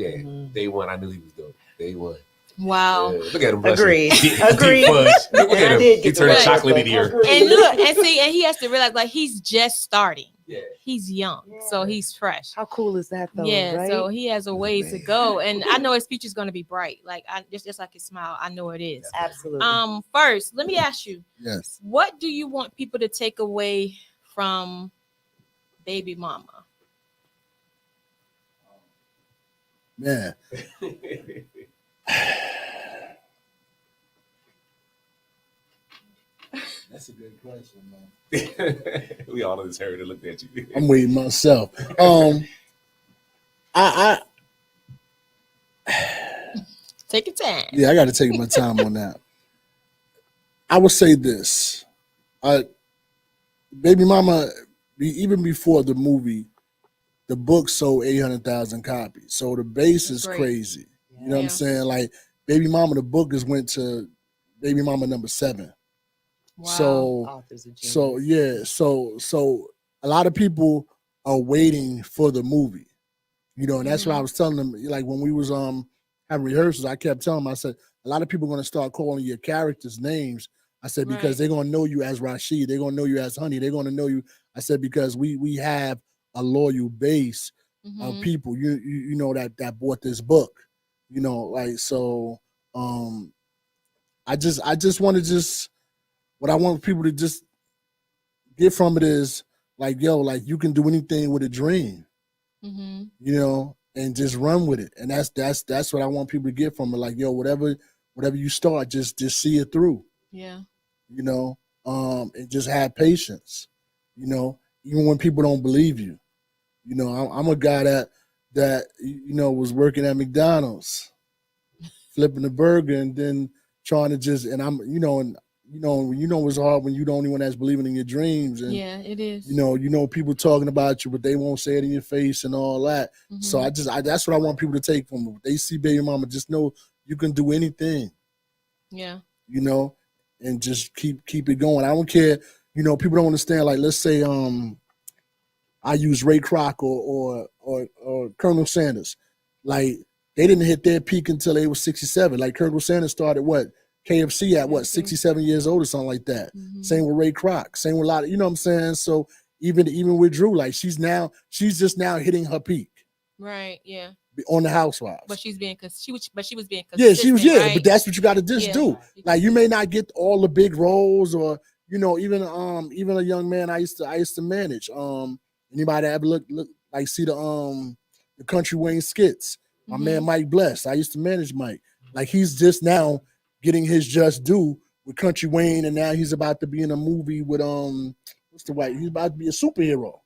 day one, I knew he was dope. Day one. Wow. Yeah, look at him blushing. Agreed. Look at him. He turned chocolate in here. And look, and he has to realize, like, he's just starting. Yeah. He's young, so he's fresh. How cool is that, though? Yeah, right? so he has a ways to go, and I know his future's going to be bright. Like, just like his smile, I know it is. Absolutely. First, let me ask you. Yes. What do you want people to take away from Baby Momma? Man. That's a good question, man. We all just heard and looked at you. I'm waiting myself. I Take your time. Yeah, I got to take my time on that. I would say this. Baby Momma, even before the movie, the book sold 800,000 copies. So the base is crazy. You know what I'm saying? Like, Baby Momma, the book went to Baby Momma number 7. Wow. So a lot of people are waiting for the movie. You know, and that's why I was telling them, like, when we was having rehearsals, I kept telling them, I said, a lot of people are going to start calling your characters names. I said, because they're going to know you as Rasheed. They're going to know you as Honey. They're going to know you. I said, because we have a loyal base of people, you know, that bought this book, you know, like, so I just want to what I want people to just get from it is like, yo, like, you can do anything with a dream, you know, and just run with it. And that's what I want people to get from it. Like, yo, whatever you start, just see it through. Yeah. You know, and just have patience, you know, even when people don't believe you. You know, I'm a guy that was working at McDonald's, flipping the burger, and then trying to just, and I'm, it's hard when you the only one that's believing in your dreams, and Yeah, it is. people talking about you, but they won't say it in your face and all that. Mhm. So that's what I want people to take from them. They see Baby Mama, just know you can do anything. Yeah. And just keep it going. I don't care. People don't understand. Like, let's say I use Ray Kroc or Colonel Sanders. Like, they didn't hit their peak until they were 67. Like, Colonel Sanders started KFC at 67 years old or something like that. Mhm. Same with Ray Kroc. Same with a lot of, you know what I'm saying? So even with Drew, like, she's just now hitting her peak Right. Yeah. on the Housewives. But she was being consistent. Yeah, she was. Right? But that's what you got to just Yeah. do. Like, you may not get all the big roles, or even a young man I used to manage. Anybody ever look like see the Country Wayne skits? My man Mike Bless. I used to manage Mike. Like, he's just now getting his just due with Country Wayne, and now he's about to be in a movie with he's about to be a superhero.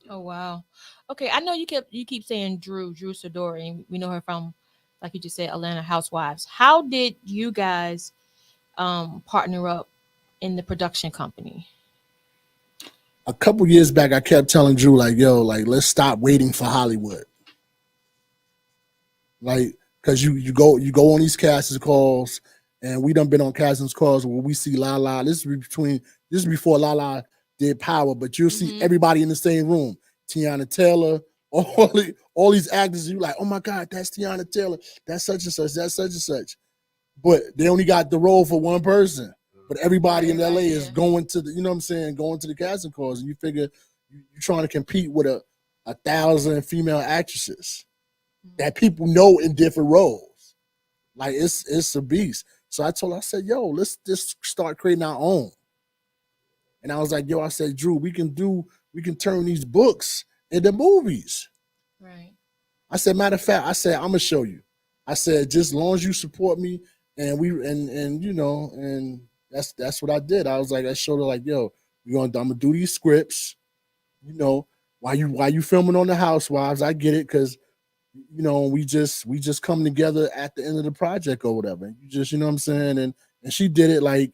Oh wow. Okay, I know you keep saying Drew Sidori. We know her from, like you just said, Atlanta Housewives. How did you guys partner up in the production company? A couple years back, I kept telling Drew, like, yo, like, let's stop waiting for Hollywood. Like, because you go on these casting calls, and we done been on casting calls where we see Lala. This is before Lala did Power, but you'll see everybody in the same room. Tiana Taylor, all these actors, you like, oh my God, that's Tiana Taylor, that's such and such, that's such and such. But they only got the role for one person. But everybody in LA is going to going to the casting calls, and you figure you're trying to compete with a 1,000 female actresses that people know in different roles. Like, it's a beast. So I said, yo, let's just start creating our own. And I was like, yo, I said, Drew, we can turn these books into movies. Right. I said, matter of fact, I said, I'm gonna show you. I said, just as long as you support me, and that's what I did. I was like, I showed her, like, yo, I'm gonna do these scripts. Why you filming on the Housewives? I get it, because we just come together at the end of the project or whatever. You just, you know what I'm saying? And she did it, like,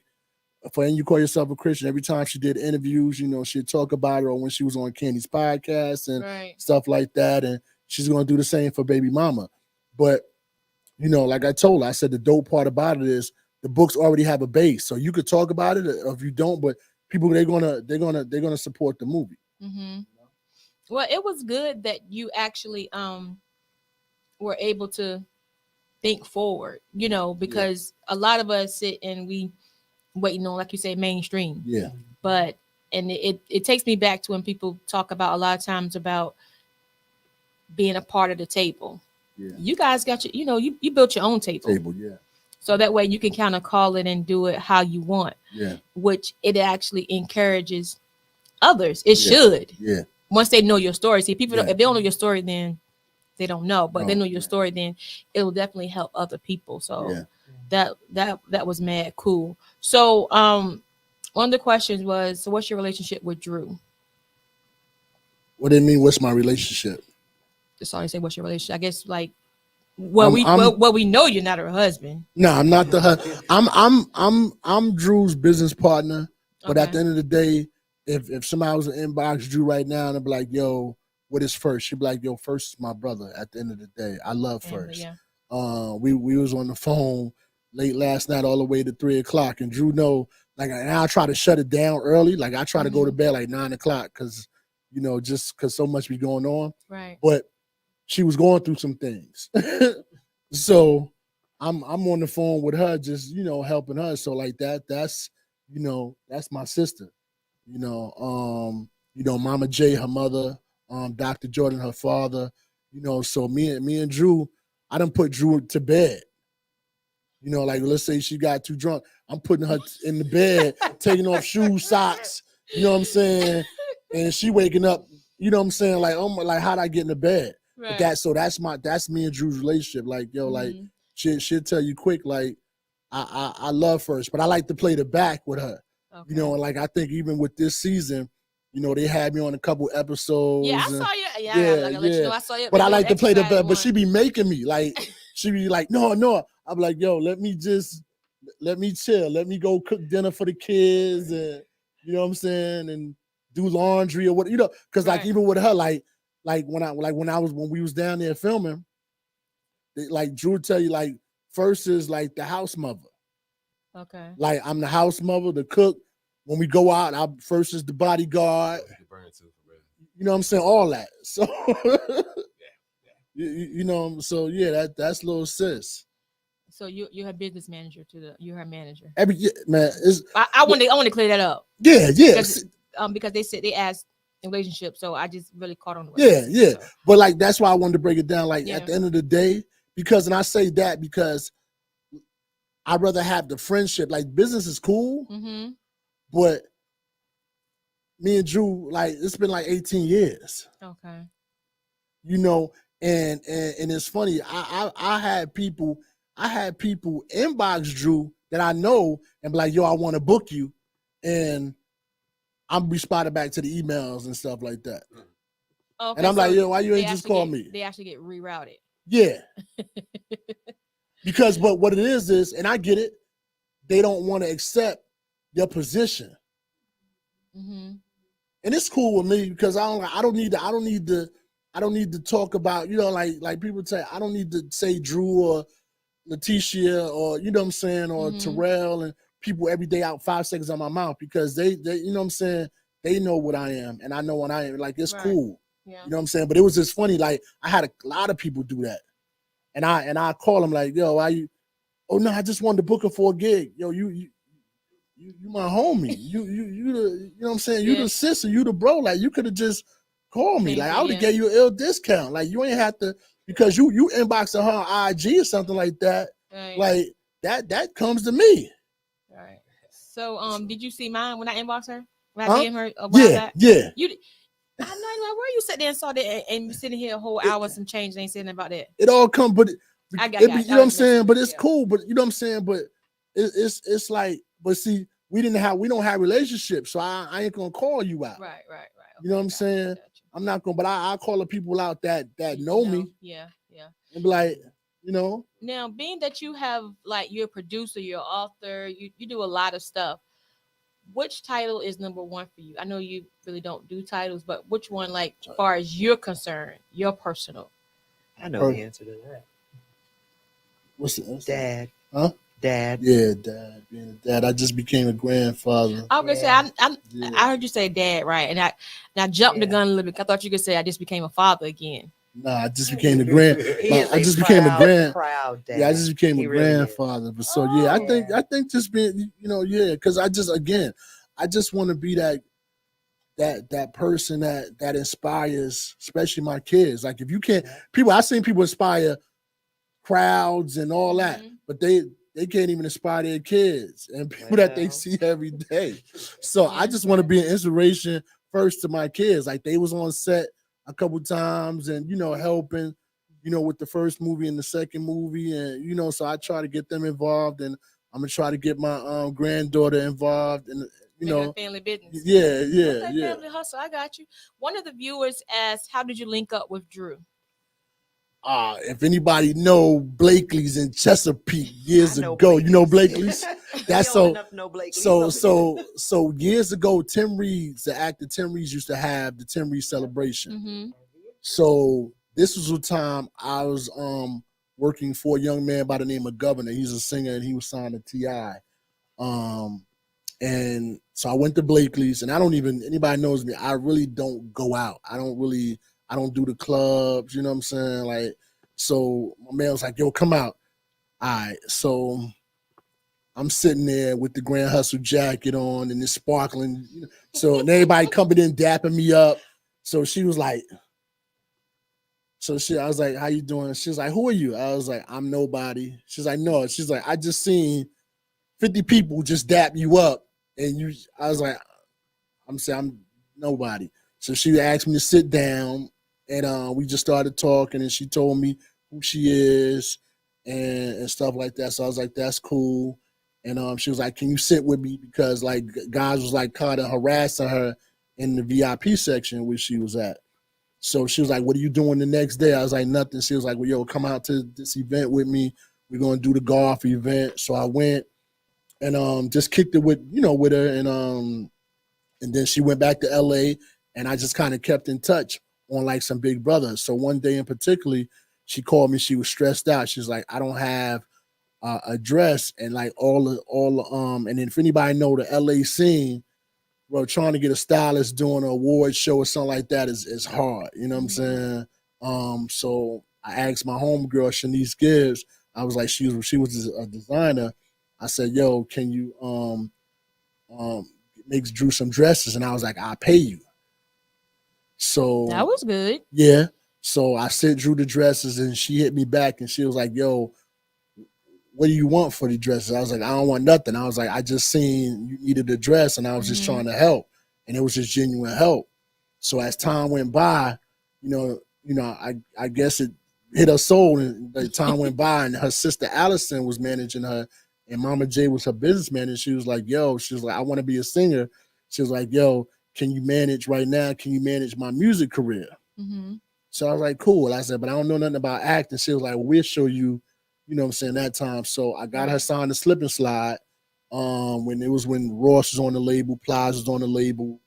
for And You Call Yourself a Christian. Every time she did interviews, she'd talk about it, or when she was on Candy's podcast and stuff like that. And she's gonna do the same for Baby Mama. But like I told her, I said the dope part about it is the books already have a base, so you could talk about it, or if you don't, but people they're gonna support the movie. Mm-hmm. Well, it was good that you actually were able to think forward, because a lot of us sit and we waiting on, like you say, mainstream. Yeah. But it takes me back to when people talk about a lot of times about being a part of the table. Yeah. You guys got you built your own table. Yeah. So that way you can kind of call it and do it how you want. Yeah. Which it actually encourages others. It should. Yeah. Once they know your story. See, people if they don't know your story, then they don't know. But they know your story, then it will definitely help other people. So that was mad cool. So one of the questions was, so what's your relationship with Drew? What do you mean? What's my relationship? Sorry, say what's your relationship? I guess like we know you're not her husband. No, I'm not the husband. I'm Drew's business partner. But at the end of the day, if somebody was in inbox Drew right now and I'd be like, yo, what is first? She'd be like, yo, first is my brother. At the end of the day, I love first. Yeah. We was on the phone late last night all the way to 3:00, and Drew know, like, and I try to shut it down early. Like, I try to go to bed like 9:00 because, just because so much be going on. Right. But she was going through some things. So I'm on the phone with her, just, helping her. So like that's my sister. Mama J, her mother, Dr. Jordan, her father, so me and Drew, I done put Drew to bed. Like, let's say she got too drunk, I'm putting her in the bed, taking off shoes, socks, you know what I'm saying? And she waking up, you know what I'm saying? Like, oh my, like, how'd I get in the bed? Right. But that's me and Drew's relationship. Like, yo, like, she'll tell you quick, like, I love first, but I like to play the back with her. Okay. And like, I think even with this season, they had me on a couple episodes. Yeah, I and- saw you. Yeah, yeah, I gotta let you yeah. know I saw you. But I like to play the exercise best. But she one. be making me she be like, no. I'm like, yo, let me chill. Let me go cook dinner for the kids, and you know what I'm saying, and do laundry or what, because like Right. even with her, like when we was down there filming, like Drew would tell you, like first is like the house mother. Okay. Like I'm the house mother, the cook. When we go out, I first is the bodyguard. You know what I'm saying? All that. So so yeah, that's little sis. So you're her business manager you're her manager. Man, it's I want to clear that up. yeah. Because they said they asked in relationship, so I just really caught on. Yeah. So. But like that's why I wanted to break it down. Like Yeah. at the end of the day, and I say that because I'd rather have the friendship. Like business is cool, Mm-hmm. but me and Drew, like it's been like 18 years. Okay. And it's funny. I had people inbox Drew that I know and be like, yo, I want to book you, and I'm responding back to the emails and stuff like that. Okay, and I'm like, yo, why you ain't just call me? They actually get rerouted. Yeah. Because but what it is, and I get it, they don't want to accept your position. Mm-hmm. And it's cool with me because I don't need to talk about, like people say, I don't need to say Drew or Letitia or you know what I'm saying, or Terrell and people every day out 5 seconds on my mouth, because they you know what I'm saying, they know what I am and I know what I am. Like it's Right. cool. Yeah. You know what I'm saying? But it was just funny, like I had a lot of people do that. And I call them like, yo, why you? Oh no, I just wanted to book her for a gig. Yo, you my homie. You know what I'm saying? You Yeah. the sister, you the bro. Like you could have just called me. Same Like thing, I would have yeah. gave you an ill discount. Like you ain't have to, because you inboxing her on IG or something like that. Right. Like that comes to me. Right. So did you see mine when I inboxed her? When Huh? I DM her a while back? Yeah. I'm not like, where you sitting there and saw that and you sitting here a whole hour some change and ain't saying about that. It all come, but I got you know what I'm was saying. messing But with it's you. cool. But you know what I'm saying. But it's like, but see, we don't have relationships, so I ain't gonna call you out. Right. You know what I'm Gotcha, saying? gotcha. I'm not gonna, but I call the people out that know me Yeah. and be like, you know. Now, being that you have like you're a producer, you're an author, you do a lot of stuff. Which title is number one for you? I know you really don't do titles, but which one, like as far as you're concerned, your personal? I know the answer to that. What's the Dad. Huh? Dad. Yeah, dad. Being a dad. I just became a grandfather. I was gonna say I heard you say dad, right? And I jumped the gun a little bit. I thought you could say I just became a father again. Nah, I just became a grand. I just became a proud dad. Yeah, I just became He a really grandfather. But so yeah, Oh. I think just being, because I just want to be that person that inspires, especially my kids. Like if you can't, I've seen people inspire crowds and all that, but they can't even inspire their kids and people that they see every day. So I just want to be an inspiration first to my kids. Like they was on set a couple times and helping, with the first movie and the second movie, and so I try to get them involved, and I'm gonna try to get my granddaughter involved, and family business. Yeah. Family hustle. I got you. One of the viewers asked, "How did you link up with Drew?" If anybody know Blakely's in Chesapeake years ago, you know Blakely's. That's so years ago, Tim Reed's, the actor Tim Reed's, used to have the Tim Reed celebration. Mm-hmm. So this was the time I was working for a young man by the name of Governor. He's a singer and he was signed to T.I. And so I went to Blakely's, and anybody knows me, I really don't go out. I don't do the clubs, you know what I'm saying? Like, so my man was like, yo, come out. All right. So I'm sitting there with the Grand Hustle jacket on and it's sparkling. So and everybody coming in, dapping me up. So she was like, I was like, how you doing? She was like, who are you? I was like, I'm nobody. She's like, no. She's like, I just seen 50 people just dap you up. And I was like, I'm nobody. So she asked me to sit down, and we just started talking, and she told me who she is and stuff like that. So I was like, that's cool. And she was like, can you sit with me? Because like guys was like kind of harassing her in the VIP section where she was at. So she was like, "What are you doing the next day?" I was like, "Nothing." She was like, "Well, yo, come out to this event with me. We're gonna do the golf event." So I went and just kicked it with her, and then she went back to LA, and I just kind of kept in touch on like some Big Brother. So one day in particular, she called me. She was stressed out. She's like, "I don't have a dress," and like and then if anybody know the LA scene, bro, trying to get a stylist doing an award show or something like that is hard. You know what I'm saying? So I asked my homegirl Shanice Gibbs. I was like, she was a designer. I said, "Yo, can you make Drew some dresses?" And I was like, "I'll pay you." So That was good. yeah. So I sent Drew the dresses, and she hit me back, and she was like, "Yo, what do you want for the dresses?" I was like, "I don't want nothing." I was like, "I just seen you needed a dress, and I was just trying to help," and it was just genuine help. So as time went by, I guess it hit her soul, and the time went by, and her sister Allison was managing her, and Mama J was her business manager. She was like, "Yo," she was like, "I want to be a singer." She was like, "Yo, can you manage right now? Can you manage my music career?" Mm-hmm. So I was like, "Cool." I said, "But I don't know nothing about acting." She was like, "Well, we'll show you." You know what I'm saying, that time. So I got her signed the Slip and Slide. When Ross was on the label, Plies was on the label,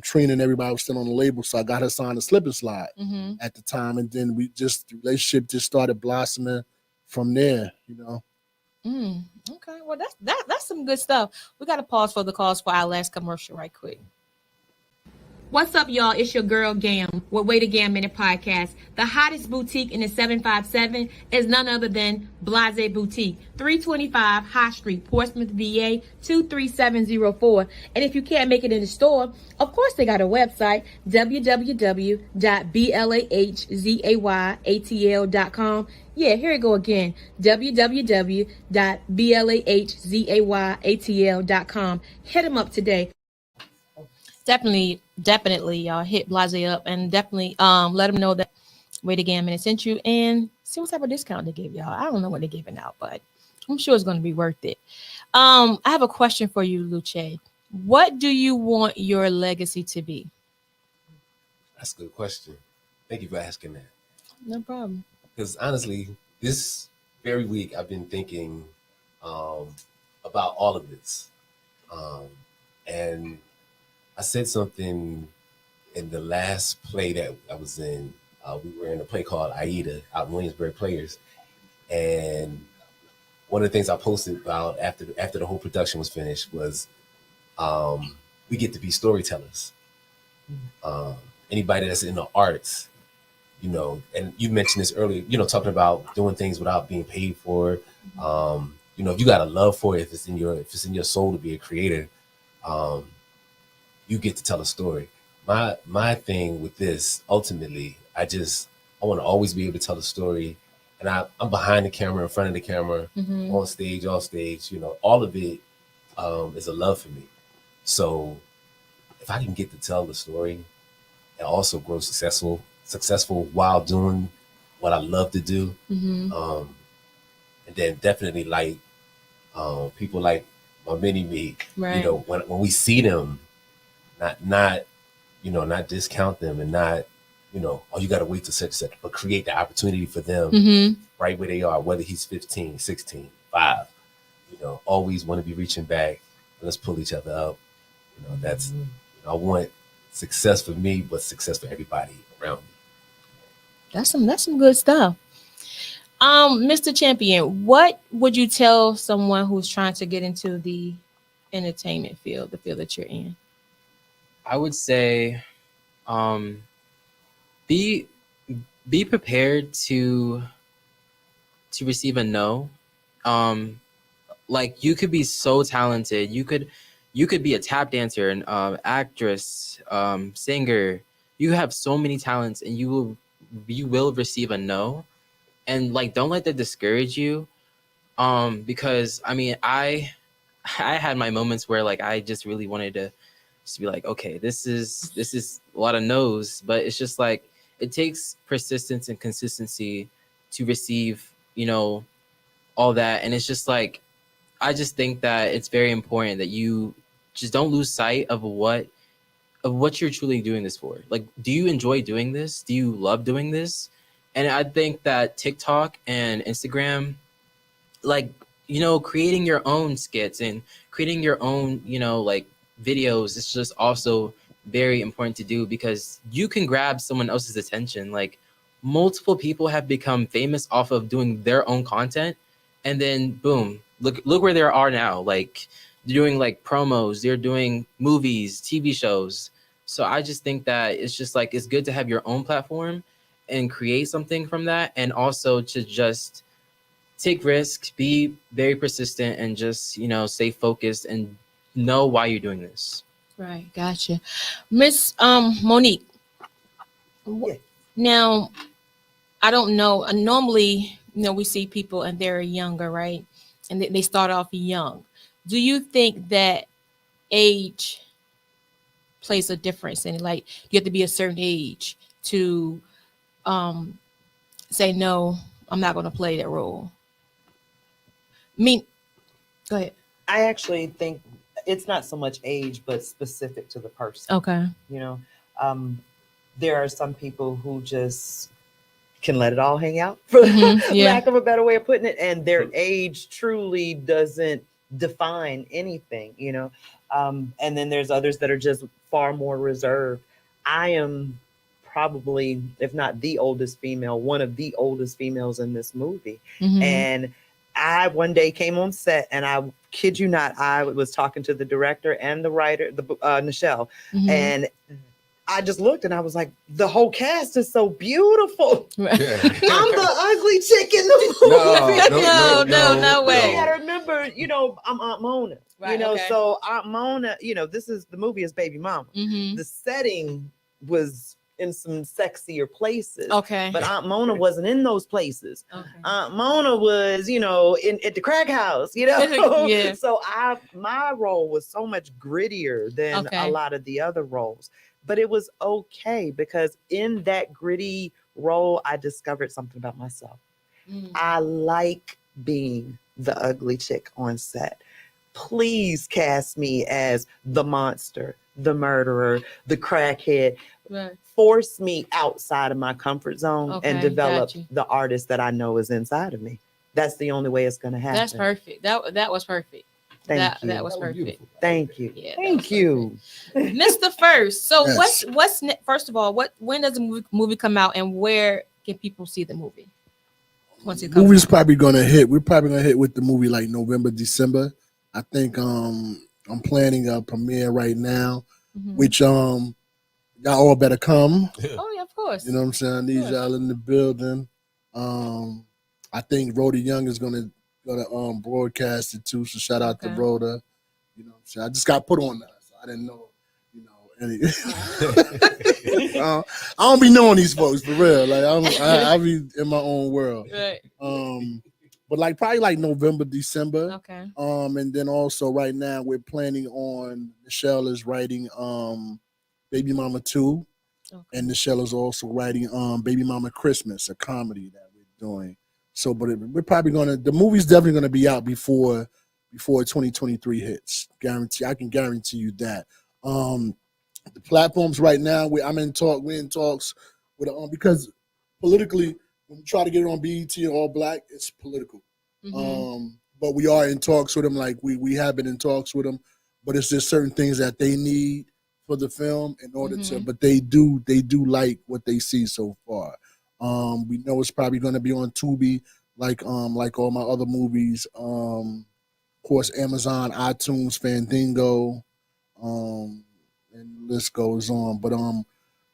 Trina and everybody was still on the label. So I got her signed the Slip and Slide at the time. And then the relationship just started blossoming from there, Okay, well that's some good stuff. We got to pause for the calls for our last commercial right quick. What's up, y'all? It's your girl Gam with Way to Gam Minute Podcast. The hottest boutique in the 757 is none other than Blase Boutique, 325 High Street, Portsmouth, VA 23704. And if you can't make it in the store, of course they got a website, www.blahzayatl.com. Yeah, here we go again, www.blahzayatl.com. Hit them up today. Definitely, y'all hit Blase up and definitely let them know that Way to Gam Minute sent you and see what type of discount they give y'all. I don't know what they're giving out, but I'm sure it's going to be worth it. I have a question for you, Luce. What do you want your legacy to be? That's a good question. Thank you for asking that. No problem. Because honestly, this very week I've been thinking about all of this, and I said something in the last play that I was in. We were in a play called Aida out in Williamsburg Players. And one of the things I posted about after the whole production was finished was we get to be storytellers. Anybody that's in the arts, and you mentioned this earlier, talking about doing things without being paid for. If you got a love for it, if it's in your soul to be a creator, you get to tell a story. My thing with this, ultimately, I want to always be able to tell a story. And I'm behind the camera, in front of the camera, on stage, off stage, all of it is a love for me. So if I can get to tell the story and also grow successful while doing what I love to do, and then definitely like people like my mini me, Right. When we see them, not discount them and not, you got to wait till such, but create the opportunity for them right where they are, whether he's 15, 16, 5, always want to be reaching back. Let's pull each other up. That's, I want success for me, but success for everybody around me. That's some good stuff. Mr. Champion, what would you tell someone who's trying to get into the entertainment field, the field that you're in? I would say be prepared to receive a no. Like, you could be so talented. You could be a tap dancer, an actress, singer. You have so many talents, and you will receive a no. And like, don't let that discourage you. Because I mean, I had my moments where like I just really wanted to just be like, okay, this is a lot of no's, but it's just like it takes persistence and consistency to receive, all that. And it's just like, I just think that it's very important that you just don't lose sight of of what you're truly doing this for. Like, do you enjoy doing this? Do you love doing this? And I think that TikTok and Instagram, like, creating your own skits and creating your own, like videos, is just also very important to do, because you can grab someone else's attention. Like, multiple people have become famous off of doing their own content, and then boom, look where they are now. Like, they're doing like promos, they're doing movies, TV shows. So I just think that it's just like, it's good to have your own platform and create something from that, and also to just take risks, be very persistent, and just, stay focused and know why you're doing this. Right, gotcha. Miss Monique. Yes. Now, I don't know. Normally, we see people and they're younger, right? And they start off young. Do you think that age plays a difference? And like, you have to be a certain age to say, no, I'm not going to play that role? Go ahead. I actually think it's not so much age, but specific to the person. Okay. There are some people who just can let it all hang out, for lack of a better way of putting it, and their age truly doesn't define anything, and then there's others that are just far more reserved. I am probably, if not the oldest female, one of the oldest females in this movie. And I one day came on set, and I kid you not, I was talking to the director and the writer, Nichelle, and I just looked and I was like, the whole cast is so beautiful. Yeah. I'm the ugly chick in the movie. No way. You gotta remember, I'm Aunt Mona. Right, so Aunt Mona, the movie is Baby Momma. The setting was in some sexier places. Okay. But Aunt Mona wasn't in those places. Okay. Aunt Mona was, at the crack house, Yeah. So my role was so much grittier than a lot of the other roles. But it was okay, because in that gritty role, I discovered something about myself. I like being the ugly chick on set. Please cast me as the monster, the murderer, the crackhead. Right. Force me outside of my comfort zone and develop gotcha. the artist that I know is inside of me. That's the only way it's going to happen. That's perfect. That was perfect. Thank you. That was perfect. Thank you. Yeah, Thank you. Mr. First. So Yes. what's first of all, when does the movie come out, and where can people see the movie once it comes Movie's out? probably gonna hit. We're probably gonna hit with the movie like November, December. I think I'm planning a premiere right now, which y'all all better come. Oh yeah, of course. You know what I'm saying? I need y'all in the building. I think Rhoda Young is gonna broadcast it too. So shout out to Rhoda. You know what I'm saying? I just got put on that, so I didn't know. I don't be knowing these folks for real. Like I be in my own world. Right. But like probably like November, December. Okay. And then also right now we're planning on, Nichelle is writing Baby Momma 2. Okay. And Nichelle is also writing Baby Momma Christmas, a comedy that we're doing. So, but we're probably the movie's definitely gonna be out before 2023 hits. I can guarantee you that. The platforms right now, we're in talks with because politically, when we try to get it on BET and All Black, it's political. But we are in talks with them. Like we have been in talks with them, but it's just certain things that they need for the film in order to. But they do like what they see so far. We know it's probably going to be on Tubi, like all my other movies. Of course, Amazon, iTunes, Fandango, and the list goes on. But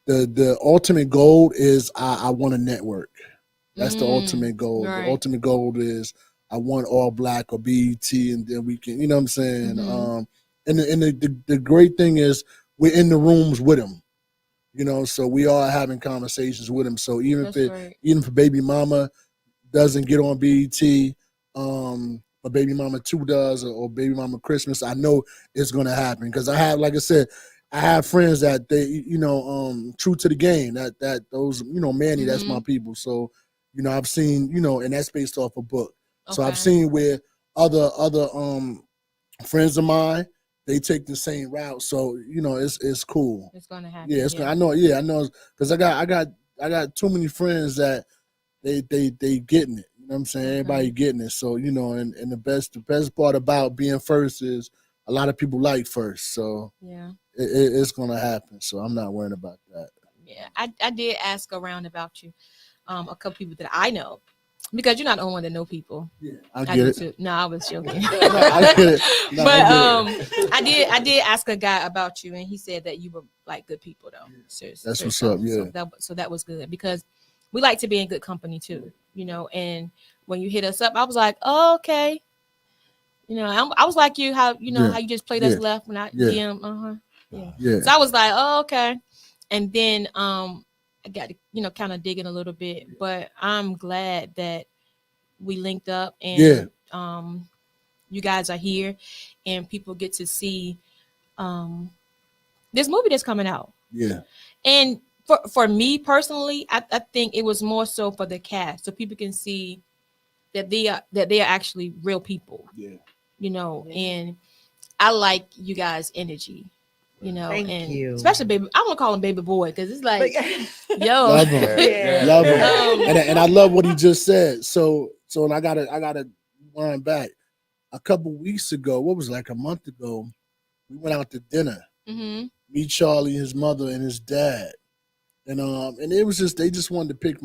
the ultimate goal is I want a network. That's the ultimate goal. Right. The ultimate goal is I want All Black or BET, and then we can, you know what I'm saying? And the great thing is we're in the rooms with them. You know, so we are having conversations with him. So even if Baby Momma doesn't get on BET, but Baby Momma 2 does, or Baby Momma Christmas, I know it's gonna happen. Because I have, like I said, I have friends that they, true to the game, that those, Manny, that's my people. So, I've seen, and that's based off a book. So I've seen where other friends of mine they take the same route. So it's cool. It's gonna happen. Yeah, it's gonna. I know. Yeah, I know. Because I got too many friends that they getting it. You know what I'm saying? Okay. Everybody getting it. So and the best part about being first is a lot of people like first. So Yeah. it's gonna happen. So I'm not worried about that. Yeah. I did ask around about you, a couple people that I know, because you're not the only one that know people. Yeah, I do get it. too. No, I was joking. No, I get it. No, But I get it. I did ask a guy about you, and he said that you were like good people though. Seriously. That's what's up. Yeah. So that was good, because we like to be in good company too, and when you hit us up, I was like, oh, okay. I was like you, how how you just played us left when I DM. Yeah. So I was like, oh, okay. And then I got to kind of digging a little bit, but I'm glad that we linked up, and you guys are here, and people get to see this movie that's coming out. Yeah. And for me personally, I think it was more so for the cast, so people can see that they are actually real people. Yeah. And I like you guys' energy. Thank you. Especially baby. I want to call him baby boy, because it's like, Love him. Yeah. Love him. And I love what he just said. So and I gotta wind back. A couple weeks ago, what was it, like a month ago, we went out to dinner. Mm-hmm. Me, Charlie, his mother, and his dad. And it was just, they just wanted to pick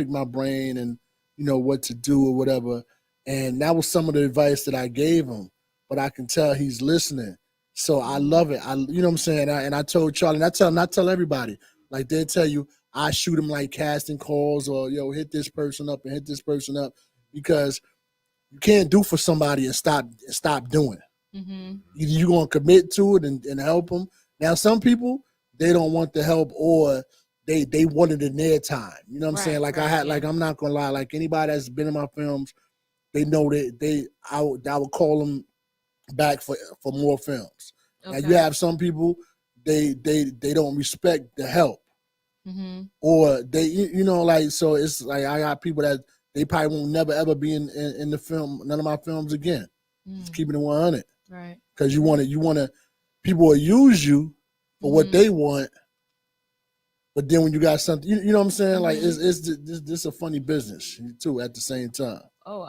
my brain and what to do or whatever. And that was some of the advice that I gave him. But I can tell he's listening. So I love it. You know what I'm saying? And I told Charlie, and I tell everybody, like they tell you, I shoot him like casting calls, or hit this person up and hit this person up, because you can't do for somebody and stop doing. Mm-hmm. Either you're gonna commit to it and help them. Now some people, they don't want the help, or they want it in their time. You know what I'm saying? Like I'm not gonna lie, like anybody that's been in my films, they know that I would call them back for more films. Okay. Now you have some people, they don't respect the help. Mm-hmm. Or they so it's like I got people that they probably won't never ever be in the film, none of my films again. Just keeping it 100. Right. Because you want to people will use you for what they want, but then when you got something, you know what I'm saying? Like it's a funny business too at the same time. Oh,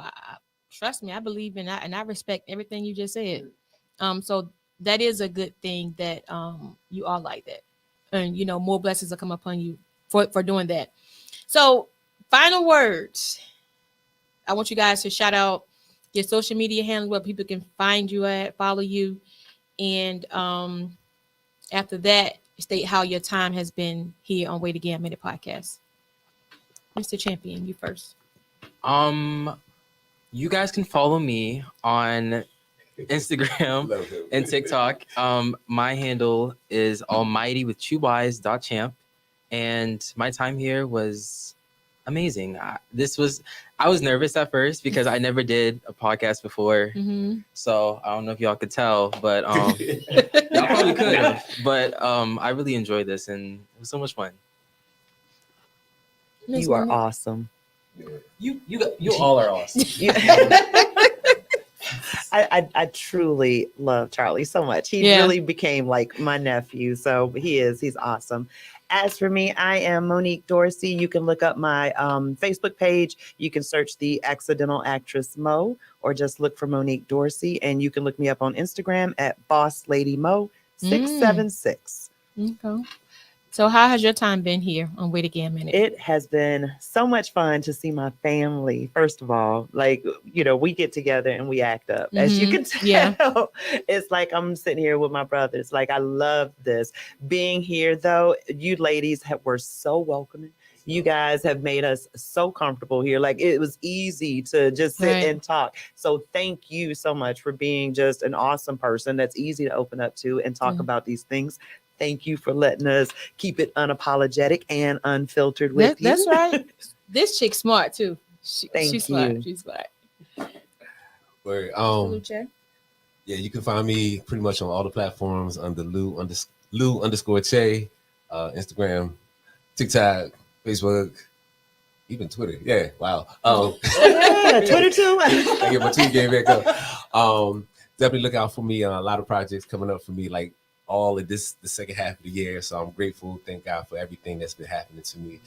trust me, I believe in that, and I respect everything you just said. So that is a good thing that you are like that, and more blessings will come upon you for doing that. So, final words. I want you guys to shout out your social media handle where people can find you at, follow you, and after that, state how your time has been here on WAGM Minute Podcast. Mr. Champion, you first. You guys can follow me on Instagram and TikTok. My handle is almighty with 2y's.champ, and my time here was amazing. I was nervous at first because I never did a podcast before. Mm-hmm. So I don't know if y'all could tell, but y'all probably could have. But I really enjoyed this, and it was so much fun. You are awesome. You all are awesome. I truly love Charlie so much. He really became like my nephew. So he's awesome. As for me, I am Monique Dorsey. You can look up my Facebook page. You can search the Accidental Actress Mo, or just look for Monique Dorsey. And you can look me up on Instagram at Boss Lady Mo 676. Okay. So how has your time been here on WAGM Minute? It has been so much fun to see my family. First of all, like, we get together and we act up. As you can tell, it's like I'm sitting here with my brothers. Like, I love this. Being here, though, you ladies were so welcoming. You guys have made us so comfortable here. Like, it was easy to just sit and talk. So thank you so much for being just an awesome person that's easy to open up to and talk about these things. Thank you for letting us keep it unapologetic and unfiltered with you. That's right. This chick's smart too. Thank she's you. Smart. She's smart. Word. Luce? Yeah, you can find me pretty much on all the platforms under Lou_Chay, Instagram, TikTok, Facebook, even Twitter. Yeah, wow. Twitter too. I get my tweet game back up. definitely look out for me. A lot of projects coming up for me, like all of the second half of the year. So I'm grateful. Thank God for everything that's been happening to me.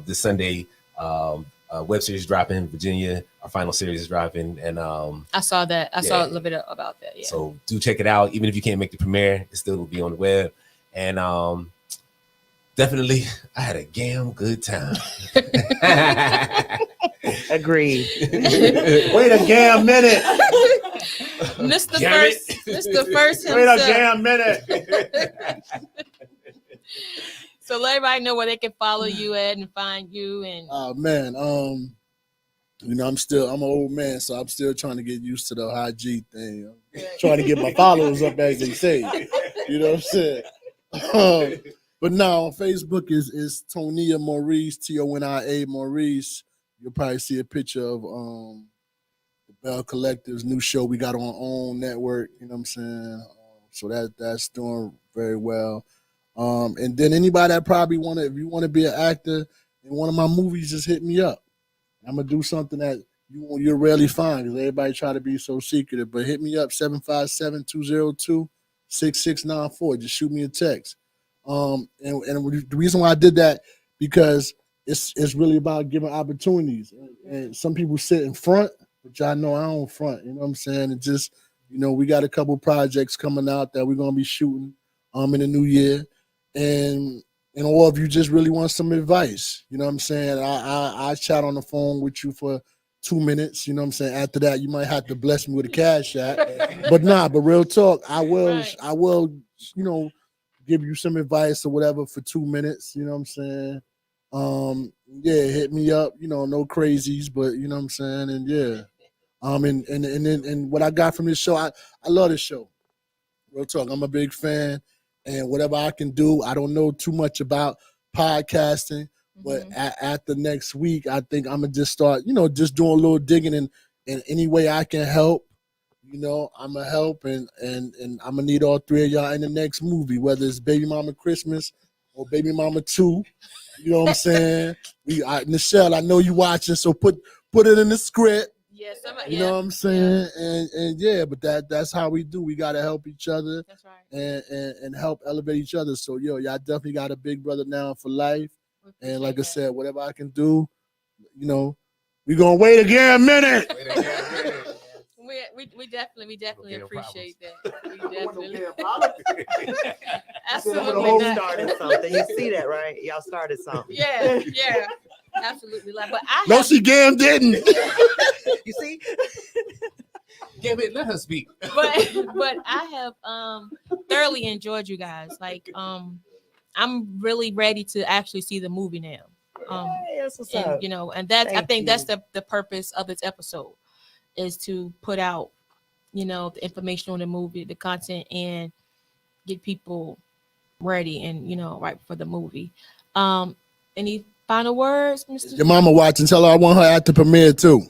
This Sunday, web series dropping in Virginia. Our final series is dropping, and I saw that. I saw a little bit about that. Yeah. So do check it out. Even if you can't make the premiere, it still will be on the web. And definitely, I had a damn good time. Agreed. Wait a damn minute. Mr. Damn First, Mr. First Wait a himself. damn minute. So let everybody know where they can follow you at and find you. And Oh man, you know, I'm an old man, so I'm still trying to get used to the high G thing. I'm trying to get my followers up, as they say. You know what I'm saying? But now on Facebook is Tonia Maurice, Tonia Maurice. You'll probably see a picture of the Bell Collective's new show we got on our own network. You know what I'm saying? So that's doing very well. And then anybody that probably if you want to be an actor in one of my movies, just hit me up. I'm gonna do something that you'll rarely find because everybody try to be so secretive. But hit me up 757-202-6694. Just shoot me a text. And the reason why I did that because it's really about giving opportunities. And some people sit in front, but y'all know I don't front. You know what I'm saying? And just we got a couple projects coming out that we're gonna be shooting in the new year. And or if you just really want some advice, you know what I'm saying? I chat on the phone with you for 2 minutes, you know what I'm saying? After that, you might have to bless me with a cash app. But real talk, I will, give you some advice or whatever for 2 minutes, you know what I'm saying? Hit me up, no crazies, but you know what I'm saying? And yeah. And what I got from this show, I love this show. Real talk, I'm a big fan. And whatever I can do, I don't know too much about podcasting, but after next week, I think I'm going to just start, just doing a little digging and any way I can help, I'm going to help and I'm going to need all three of y'all in the next movie, whether it's Baby Mama Christmas or Baby Mama 2, you know what I'm saying? Nichelle, I know you watching, so put it in the script. Yeah, you know what I'm saying? Yeah. And yeah, but that's how we do. We gotta help each other. That's right. And help elevate each other. So y'all definitely got a big brother now for life. And like I said, whatever I can do, we gonna wait again a minute. We definitely appreciate that. We definitely. Absolutely Absolutely started something. You see that, right? Y'all started something. Yeah. Absolutely. But she damn didn't. You see? Damn it, let her speak. But I have thoroughly enjoyed you guys. Like I'm really ready to actually see the movie now. That's what's up. And that's I think that's the purpose of this episode is to put out, the information on the movie, the content, and get people ready and right for the movie. Any final words, Mr. Your mama watching. Tell her I want her at the premiere too.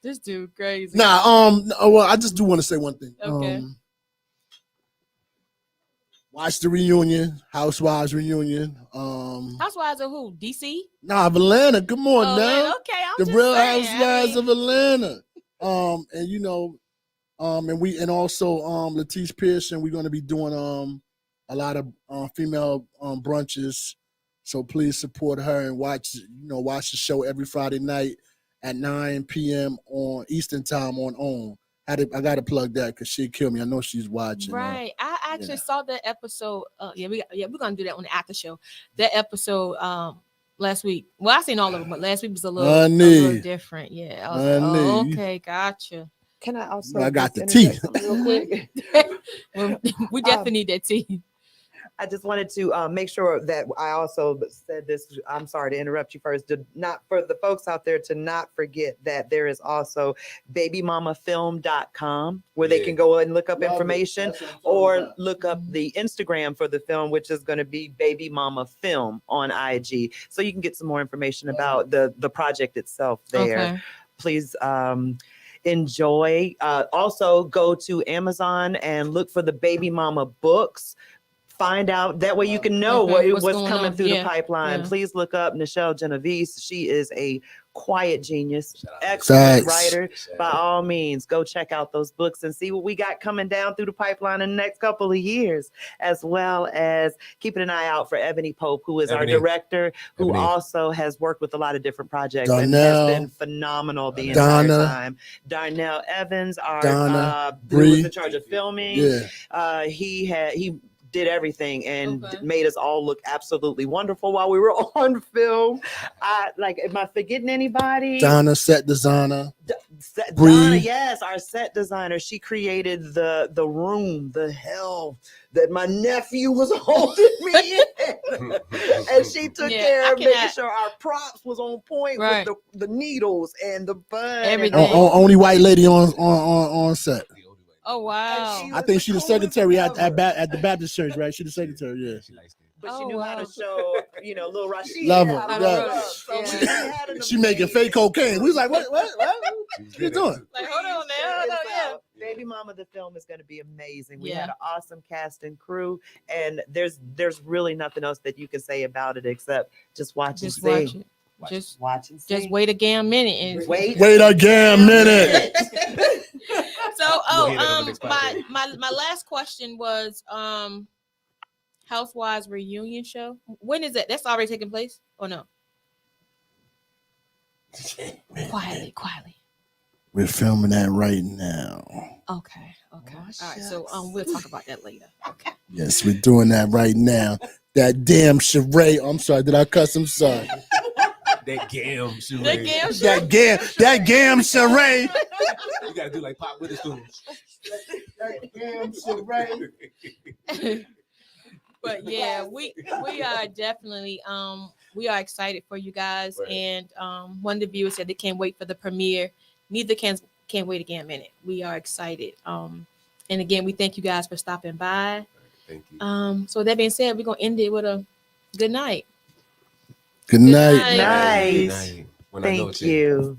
This dude crazy. Well, I just do want to say one thing. Okay. Watch the reunion, Housewives reunion. Housewives of who? DC? Nah, of Atlanta. Come on now. Atlanta. Okay, the real Housewives of Atlanta. And also Latice Pearson. We're going to be doing a lot of female brunches. So please support her and watch the show every Friday night at 9 p.m. on Eastern Time on OWN. I got to plug that because she'd kill me. I know she's watching. Right. I actually saw that episode. We're going to do that on the after show. That episode last week. Well, I seen all of them, but last week was a little different. Yeah. I was like, okay, gotcha. Can I also? I got the tea. Real quick. Well, we definitely need that tea. I just wanted to make sure that I also said this. I'm sorry to interrupt you first. For the folks out there to not forget that there is also babymamafilm.com where they can go and look up information or look up the Instagram for the film, which is going to be Baby Mama Film on IG. So you can get some more information about the project itself there. Okay. Please enjoy. Also go to Amazon and look for the Baby Mama books find out. That way you can know What's what's going coming on. through Yeah, the pipeline. yeah. Please look up Nichelle Genovese. She is a quiet genius, Shout out. excellent Facts. writer. By all means, go check out those books and see what we got coming down through the pipeline in the next couple of years, as well as keeping an eye out for Ebony Pope, who is our Ebony. director, who Ebony. also has worked with a lot of different projects and Darnell. has been phenomenal the Donna. entire time. Darnell Evans, Donna. who was Bree. in charge of filming. Yeah. He did everything and Okay. made us all look absolutely wonderful while we were on film. Am I forgetting anybody? Donna, set designer. Donna, Bree. yes, our set designer. She created the room, the hell that my nephew was holding me in. And she took Yeah, care I of making cannot- sure our props was on point Right. with the needles and the bud. Everything. And Only white lady on set. Oh wow. And I think she's the secretary at ever. the Baptist church, right? She's the secretary, yeah. She likes it. But she Oh, knew how wow. to show, little Rasheed. Love her, how to yeah. roll up. So Yeah. we had an She making amazing- fake cocaine. We was like, what? What She was you good at doing? it. Like, hold on now. Check Hold on, this yeah. out. Baby Mama, the film is going to be amazing. We Yeah. had an awesome cast and crew, and there's really nothing else that you can say about it except just watch Just and watch see. it. Just Watch and see. just wait a damn minute and Wait Wait a damn minute. So We'll hear that on the next podcast. my last question was Housewives reunion show. When is it? That's already taking place or no? Quietly. We're filming that right now. Okay. Oh, All right. So we'll talk about that later. Okay. Yes, we're doing that right now. That damn charade. I'm sorry, did I cuss? I'm sorry. That gam shit. That damn That gam charade. You gotta do like Pop Witherspoon. That damn charade. But yeah, we are definitely we are excited for you guys. Right. And one of the viewers said they can't wait for the premiere. Neither can't wait again a minute. We are excited. And again, we thank you guys for stopping by. Thank you. So with that being said, we're gonna end it with a good night. Good night. night. Nice. Night. When I know Thank Chay. you.